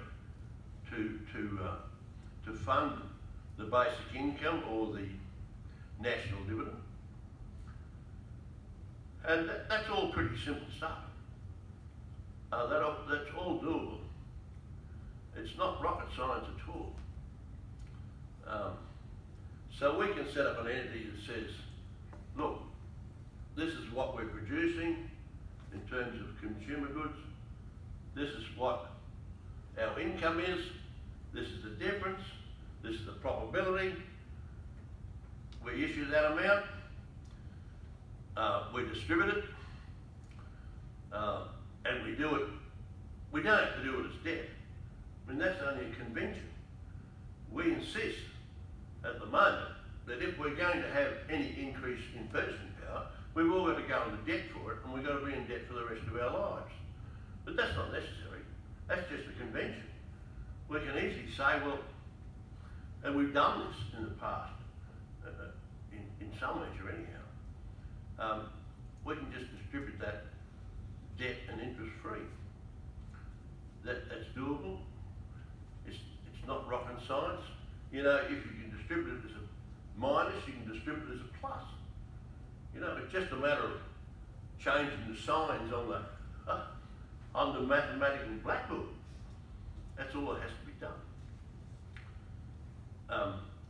to fund the basic income or the national dividend. And that's all pretty simple stuff. That's all doable. It's not rocket science at all. So we can set up an entity that says, look, this is what we're producing in terms of consumer goods. This is what our income is. This is the difference. This is the probability. we issue that amount, we distribute it, and we do it. We don't have to do it as debt. I mean, that's only a convention. We insist at the moment that if we're going to have any increase in purchasing power, we've all got to go into debt for it, and we've got to be in debt for the rest of our lives. But that's not necessary. That's just a convention. We can easily say, well, and we've done this in the past, in some measure anyhow, we can just distribute that debt and interest free. That's doable. It's not rocket science. You know, if you can distribute it as a minus, you can distribute it as a plus. You know, it's just a matter of changing the signs on the mathematical blackboard. That's all that has to be done.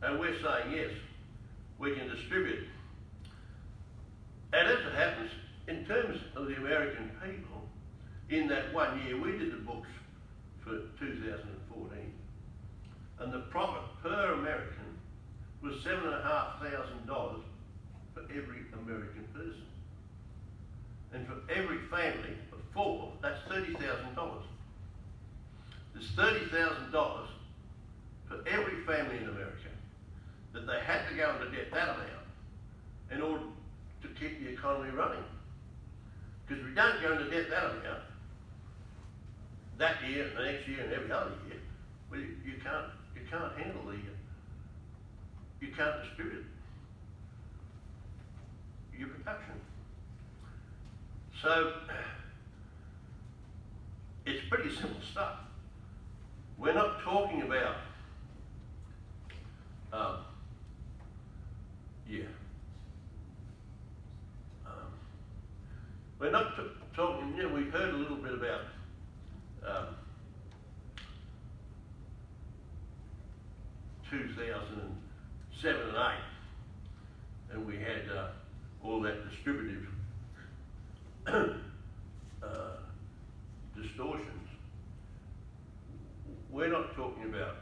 And we're saying yes, we can distribute. And as it happens, in terms of the American people, in that 1 year, we did the books for 2014, and the profit per American was $7,500 for every American person. And for every family of 4, that's $30,000. There's $30,000 for every family in America that they had to go into debt that amount in order to keep the economy running. Because if we don't go into debt that amount, that year, the next year, and every other year, well, you can't handle you can't distribute your production. So it's pretty simple stuff. We're not talking about we're not talking, you know, we heard a little bit about 2007 and 8, and we had all that distributive distortions. We're not talking about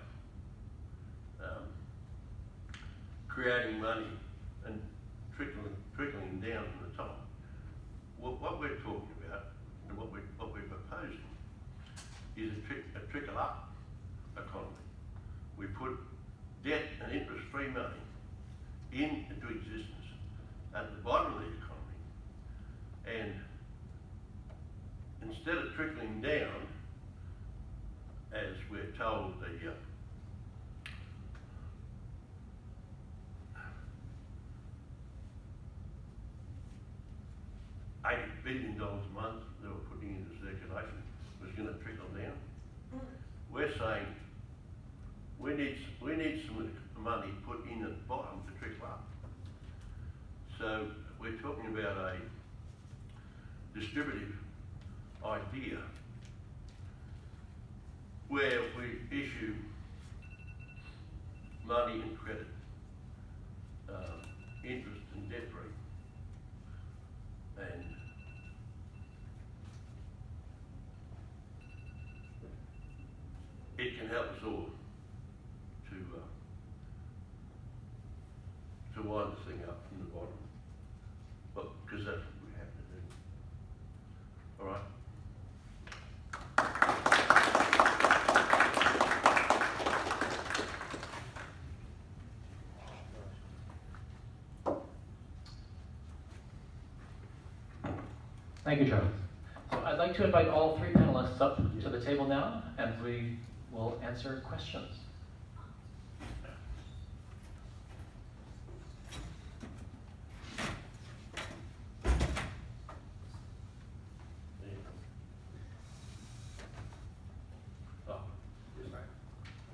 creating money and trickling down from the top. What we're talking about and what we're proposing is a trickle up economy. We put debt and interest-free money into existence at the bottom of the economy, and instead of trickling down, as we're told the $80 billion a month they were putting into circulation was going to trickle down. We're saying we need some money put in at the bottom to trickle up. So we're talking about a distributive idea where we issue money and credit, interest and debt free, and it can help us all to wind this thing up from the bottom, but because that's what we have to do. All right. Thank you, Charlie. So I'd like to invite all 3 panelists up to the table now, and we will answer questions.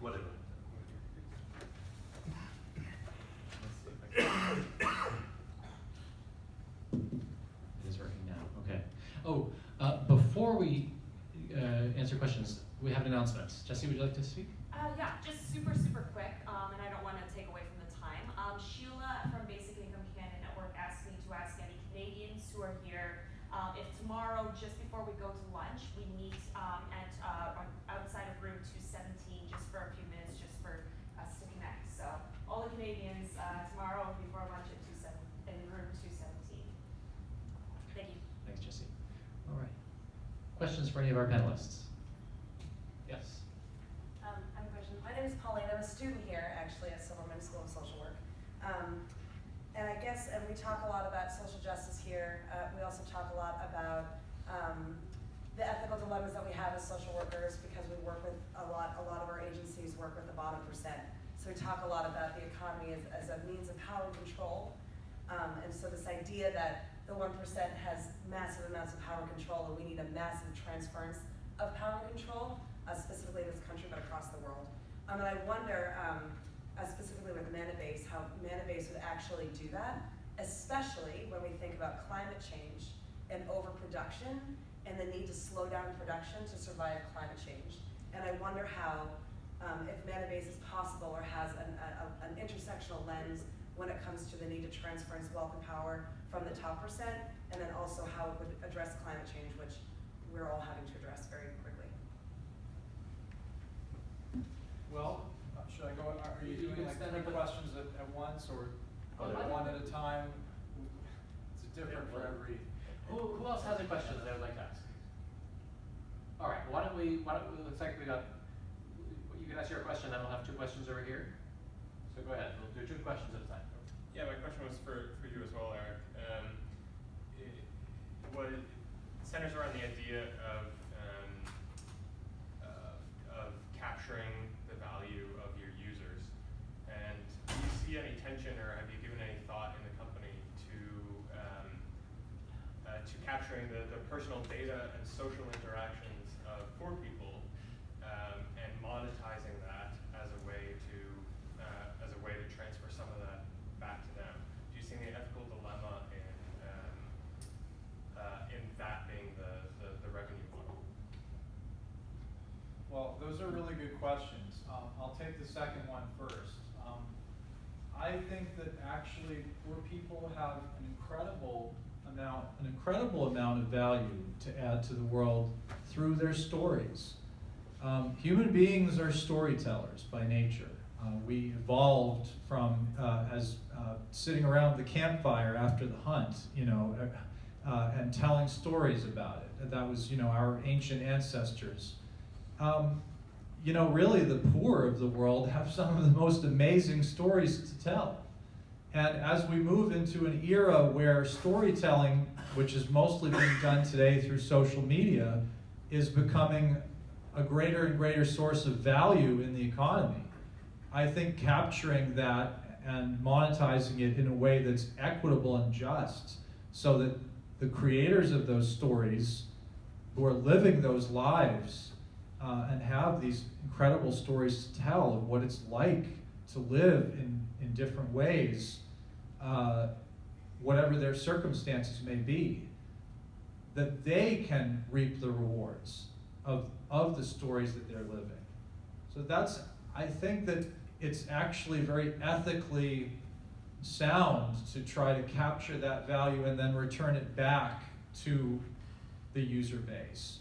Whatever. It is working now. Okay. Oh, before we answer questions, we have announcements. Jesse, would you like to speak? Yeah, just super quick, and I don't want to take away from the time. Sheila from Basic Income Canada Network asked me to ask any Canadians who are here if tomorrow, just before we go to lunch, we meet at outside of room 217 just for a few minutes, just for us to connect. So all the Canadians tomorrow before lunch. questions for any of our panelists? Yes. I have a question. My name is Pauline. I'm a student here, actually, at Silverman School of Social Work. And I guess, and we talk a lot about social justice here. We also talk a lot about the ethical dilemmas that we have as social workers, because we work with a lot of our agencies work with the bottom percent. So we talk a lot about the economy as a means of power and control. And so this idea that the 1% has massive amounts of power and control, and we need a massive transference of power and control, specifically in this country, but across the world. And I wonder, specifically with Mannabase, how Mannabase would actually do that, especially when we think about climate change and overproduction and the need to slow down production to survive climate change. And I wonder how, if Mannabase is possible or has an intersectional lens when it comes to the need to transference wealth and power from the top percent, and then also how it would address climate change, which we're all having to address very quickly. Well, should I go, are you You doing can like stand 3 up. questions at once, or one at a time? It's different for every. Who else has a question that they would like to ask? All right, why don't we, looks like we got, you can ask your question, then we'll have 2 questions over here. So go ahead, we'll do 2 questions at a time. Yeah, my question was for you as well, Eric. It centers around the idea of capturing the value of your users. And do you see any tension, or have you given any thought in the company to capturing the personal data and social interactions of poor people and monetizing that as a way to transfer some of that back to them? Do you see any ethical dilemma in that being the revenue model? Well, those are really good questions. I'll take the second one first. I think that actually poor people have an incredible amount of value to add to the world through their stories. Human beings are storytellers by nature. We evolved from as sitting around the campfire after the hunt, and telling stories about it. That was, our ancient ancestors. Really the poor of the world have some of the most amazing stories to tell. And as we move into an era where storytelling, which is mostly being done today through social media, is becoming a greater and greater source of value in the economy, I think capturing that and monetizing it in a way that's equitable and just, so that the creators of those stories who are living those lives and have these incredible stories to tell of what it's like to live in different ways, whatever their circumstances may be, that they can reap the rewards of the stories that they're living. So I think that it's actually very ethically sound to try to capture that value and then return it back to the user base.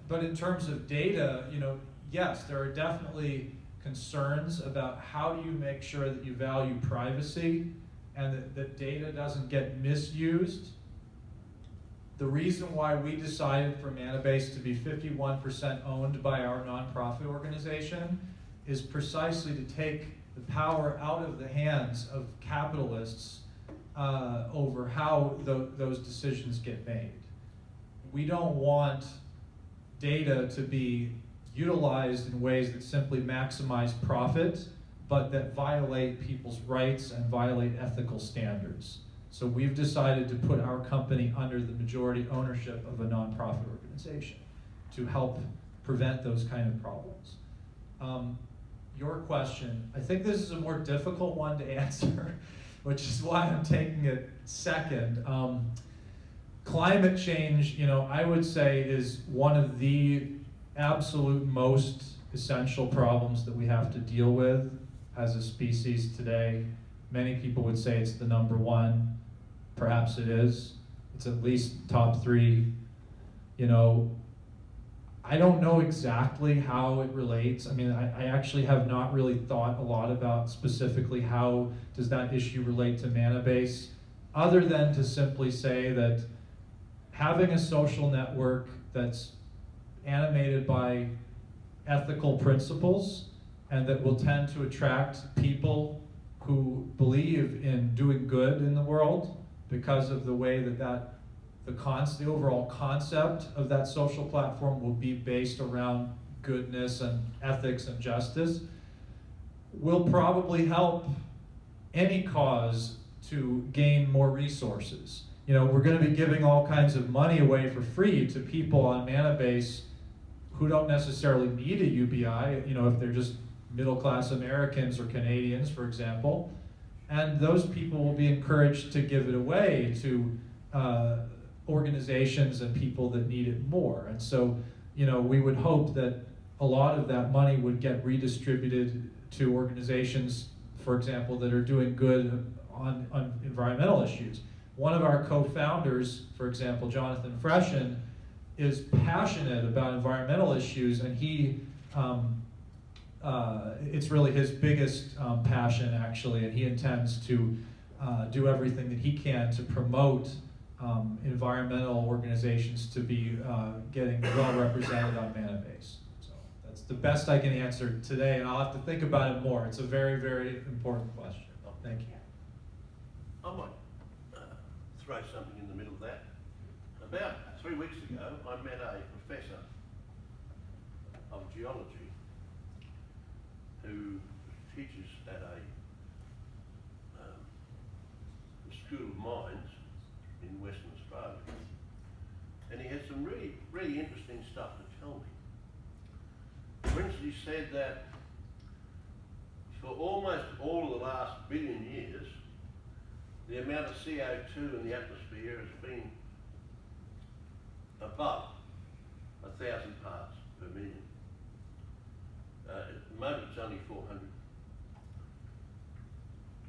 But in terms of data, yes, there are definitely concerns about how do you make sure that you value privacy and that data doesn't get misused. The reason why we decided for Mannabase to be 51% owned by our nonprofit organization is precisely to take the power out of the hands of capitalists over how those decisions get made. We don't want data to be utilized in ways that simply maximize profit, but that violate people's rights and violate ethical standards. So we've decided to put our company under the majority ownership of a nonprofit organization to help prevent those kind of problems. Your question, I think this is a more difficult one to answer, which is why I'm taking it second. Climate change, I would say is one of the absolute most essential problems that we have to deal with as a species today. Many people would say it's the number one. Perhaps it is. It's at least top 3. I don't know exactly how it relates. I actually have not really thought a lot about specifically how does that issue relate to Mannabase, other than to simply say that having a social network that's animated by ethical principles and that will tend to attract people who believe in doing good in the world because of the way that the overall concept of that social platform will be based around goodness and ethics and justice, will probably help any cause to gain more resources. You know, we're going to be giving all kinds of money away for free to people on Mannabase who don't necessarily need a UBI, you know, if they're just middle-class Americans or Canadians, for example. And those people will be encouraged to give it away to organizations and people that need it more. And so, you know, we would hope that a lot of that money would get redistributed to organizations, for example, that are doing good on environmental issues. One of our co-founders, for example, Jonathan Freshen, is passionate about environmental issues, and he, it's really his biggest passion, actually, and he intends to do everything that he can to promote environmental organizations to be getting well represented on Mannabase. So that's the best I can answer today, and I'll have to think about it more. It's a very, very important question. Thank you. I might throw something in the middle of that. About 3 weeks ago, I met a professor of geology who teaches at a school of mines in Western Australia. And he had some really, really interesting stuff to tell me. For instance, he said that for almost all of the last billion years, the amount of CO2 in the atmosphere has been above 1,000 parts per million. At the moment it's only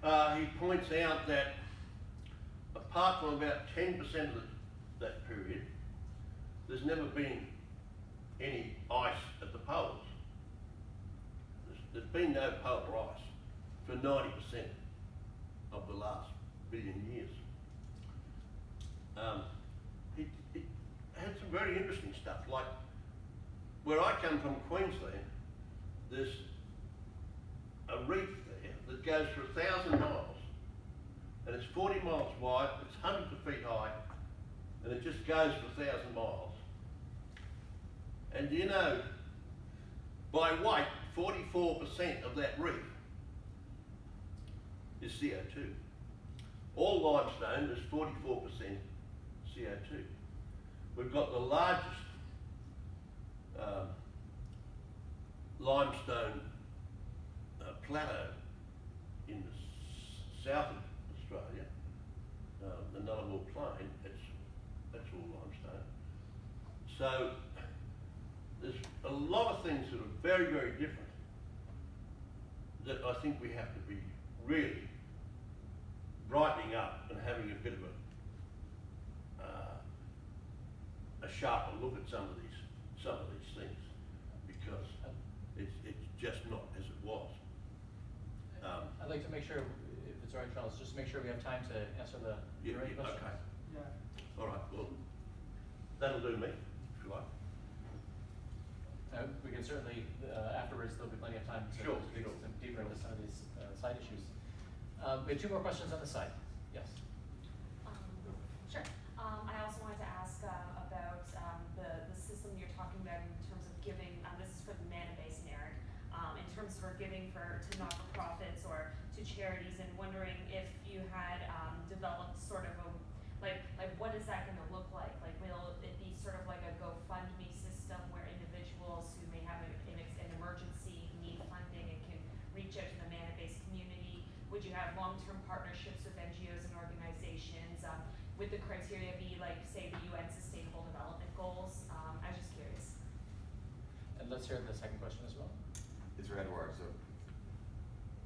400. He points out that apart from about 10% of that period, there's never been any ice at the poles. There's been no polar ice for 90% of the last billion years. He had some very interesting stuff, like where I come from, Queensland, there's a reef there that goes for 1,000 miles, and it's 40 miles wide, it's hundreds of feet high, and it just goes for 1,000 miles. And you know, by weight, 44% of that reef is CO2. All limestone is 44% CO2. We've got the largest limestone plateau in the south of Australia, the Nullarbor Plain. That's all limestone. So there's a lot of things that are very, very different that I think we have to be really brightening up and having a bit of a sharper look at some of these things, because it's just not as it was. I'd like to make sure, if it's all right, Charles, just make sure we have time to answer the questions. Okay. Yeah. All right. Well, that'll do me, if you like. We can certainly afterwards. There'll be plenty of time to dig deeper into some of these side issues. We have 2 more questions on the side. Yes. Sure. I also wanted to ask about the system you're talking about in terms of giving. This is for the Mannabase and Eric. In terms of giving to not-for-profits or to charities, and wondering if you had developed sort of a like what is that going to look like? Like, will it be sort of like a GoFundMe system where individuals who may have an emergency need funding and can reach out to the Mannabase community? Would you have long-term partnerships with NGOs and organizations? Would the criteria be like, say, the UN Sustainable Development Goals? I was just curious. And let's hear the second question as well. It's for Eduard, so.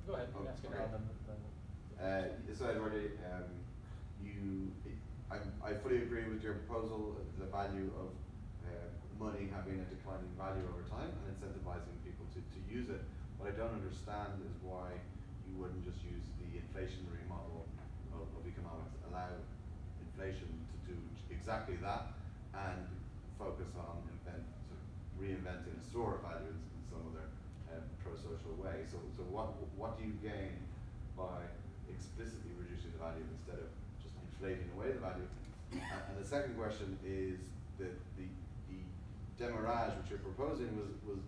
Go ahead, you can ask it now. So Eduard, I fully agree with your proposal, the value of money having a declining value over time and incentivizing people to use it. What I don't understand is why you wouldn't just use the inflationary model of economics, allow inflation to do exactly that, and focus on reinventing a store of value in some other pro-social way. So what do you gain by explicitly reducing the value instead of just inflating away the value? And the second question is that the demurrage which you're proposing was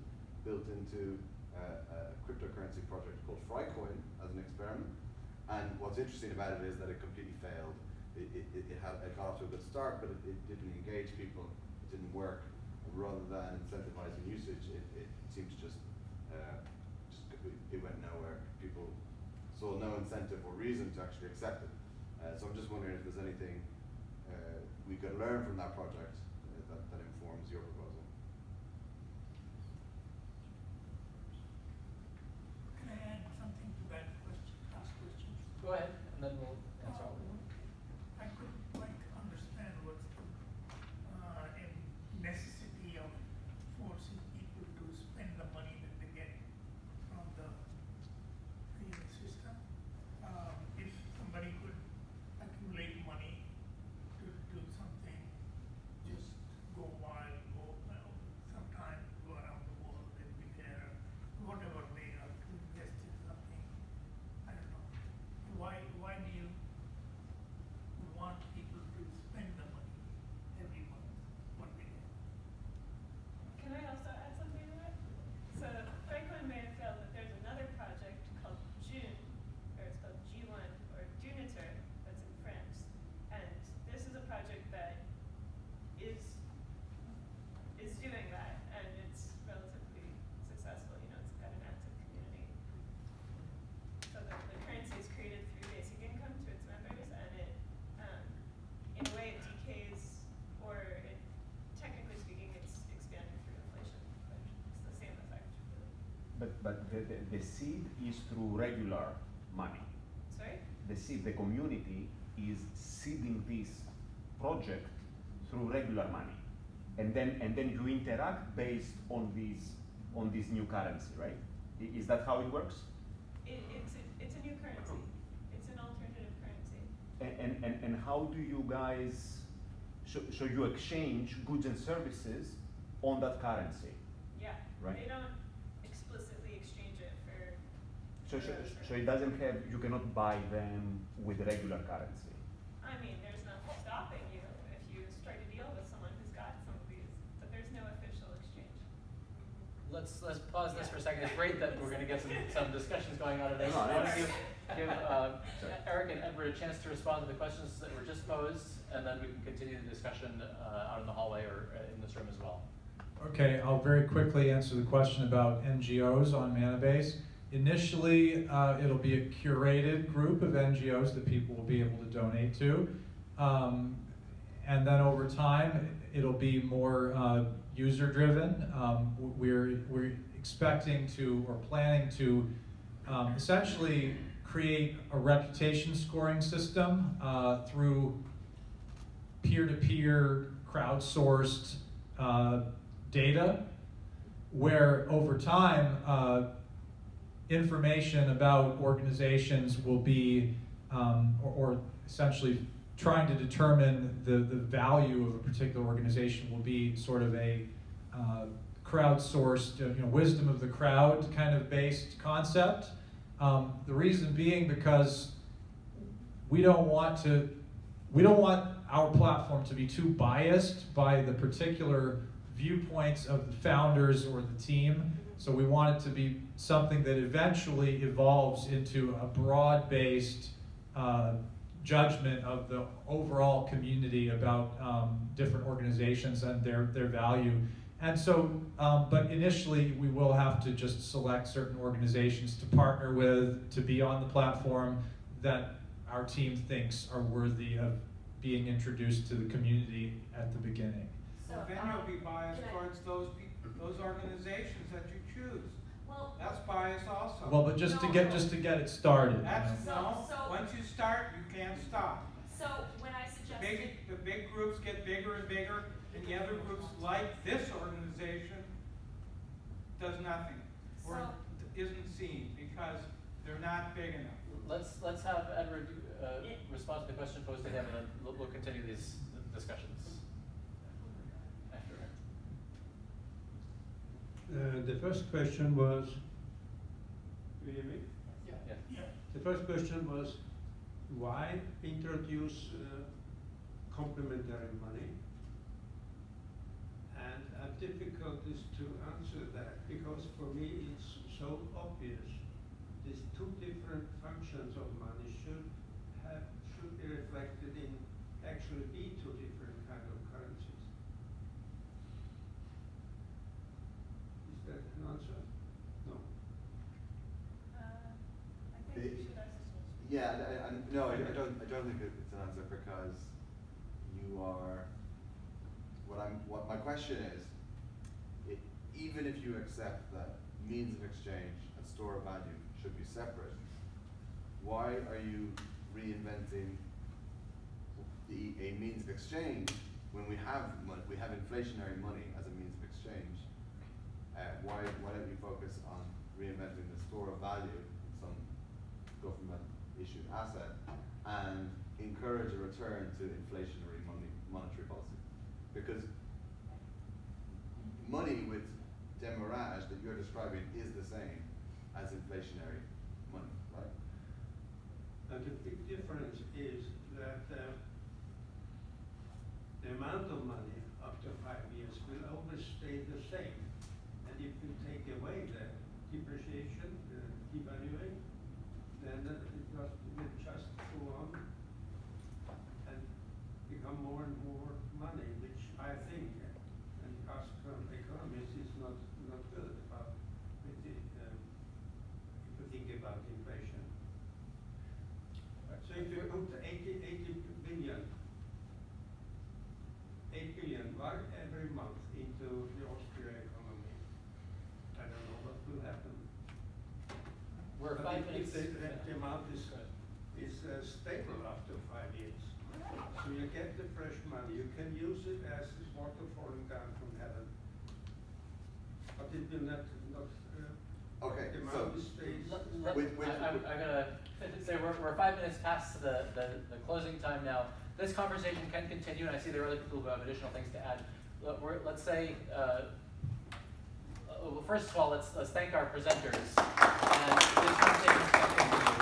built into a cryptocurrency project called Frycoin as an experiment. And what's interesting about it is that it completely failed. It got off to a good start, but it didn't engage people. It didn't work. Rather than incentivizing usage, it seemed to just it went nowhere. People saw no incentive or reason to actually accept it. So I'm just wondering if there's anything we could learn from that project that informs your proposal. Can I add something to that question, last question? Go ahead, and then we'll answer all of them. I couldn't quite understand what's the necessity of forcing people to spend the money that they get from the field system. If somebody could accumulate money to do something, just go wild, sometime go around the world and be there, whatever way, or to invest in something. I don't know. Why do you want people to spend the money every month, what they get? Can I also add something to that? So Franklin may have failed, but there's another project called June, or it's called G1 or Dunitor, that's in France. And this is a project that is doing that, and it's relatively successful. You know, it's got an active community. So the currency is created through basic income to its members, and it, in a way, it decays, or it, technically speaking, it's expanded through inflation, but it's the same effect. But the seed is through regular money. Sorry? The seed, the community is seeding this project through regular money, and then you interact based on this new currency, right? Is that how it works? It's a new currency. It's an alternative currency. And how do you guys? So you exchange goods and services on that currency. Yeah. Right. They don't explicitly exchange it for. So it doesn't have. You cannot buy them with regular currency. I mean, there's nothing stopping you if you strike a deal with someone who's got some of these, but there's no official exchange. Let's pause this for a second. It's great that we're going to get some discussions going on today. I want to give Eric and Edward a chance to respond to the questions that were just posed, and then we can continue the discussion out in the hallway or in this room as well. Okay, I'll very quickly answer the question about NGOs on Mannabase. Initially, it'll be a curated group of NGOs that people will be able to donate to. And then over time, it'll be more user-driven. We're expecting to, or planning to, essentially create a reputation scoring system through peer-to-peer, crowdsourced data, where over time, information about organizations will be, or essentially trying to determine the value of a particular organization will be sort of a crowdsourced, wisdom of the crowd kind of based concept. The reason being because we don't want our platform to be too biased by the particular viewpoints of the founders or the team. So we want it to be something that eventually evolves into a broad-based judgment of the overall community about different organizations and their value. And so, but initially we will have to just select certain organizations to partner with, to be on the platform that our team thinks are worthy of being introduced to the community at the beginning. So then you'll be biased towards those organizations that you choose. Well, That's bias also. Well, but just to get it started. That's, So- no, so- once you start, you can't stop. so when I suggested. The big groups get bigger and bigger, and the other groups, like this organization, does nothing, or So- isn't seen, because they're not big enough. Let's have Edward respond to the question posed to him, and then we'll continue these discussions after. The first question was, do you hear me? Yeah. The first question was, why introduce complementary money? And I have difficulties to answer that because for me it's so obvious. These two different functions of money should be reflected in actually be two different kind of currencies. Is that an answer? No. I think you should ask this one. Yeah, no, I don't think it's an answer because you are. What my question is, even if you accept that means of exchange and store of value should be separate, why are you reinventing a means of exchange when we have inflationary money as a means of exchange? Why don't you focus on reinventing the store of value, some government issued asset, and encourage a return to inflationary monetary policy? Because money with demurrage that you're describing is the same as inflationary money, right? And the big difference is that the amount of money after 5 years will always stay the same. And if you take away the depreciation, the devaluing, then it will just go on and become more and more money, which I think, and us economists, is not good about if you think about inflation. So if you put 8 billion every month into the Austrian economy, I don't know what will happen. We're But 5 if minutes. the amount is stable after 5 years, so you get the fresh money, you can use it as water falling down from heaven. But it will not Okay, the so amount stays. I'm gonna say we're 5 minutes past the closing time now. This conversation can continue, and I see there are other people who have additional things to add. Let's say, well, first of all, let's thank our presenters. And this conversation can continue.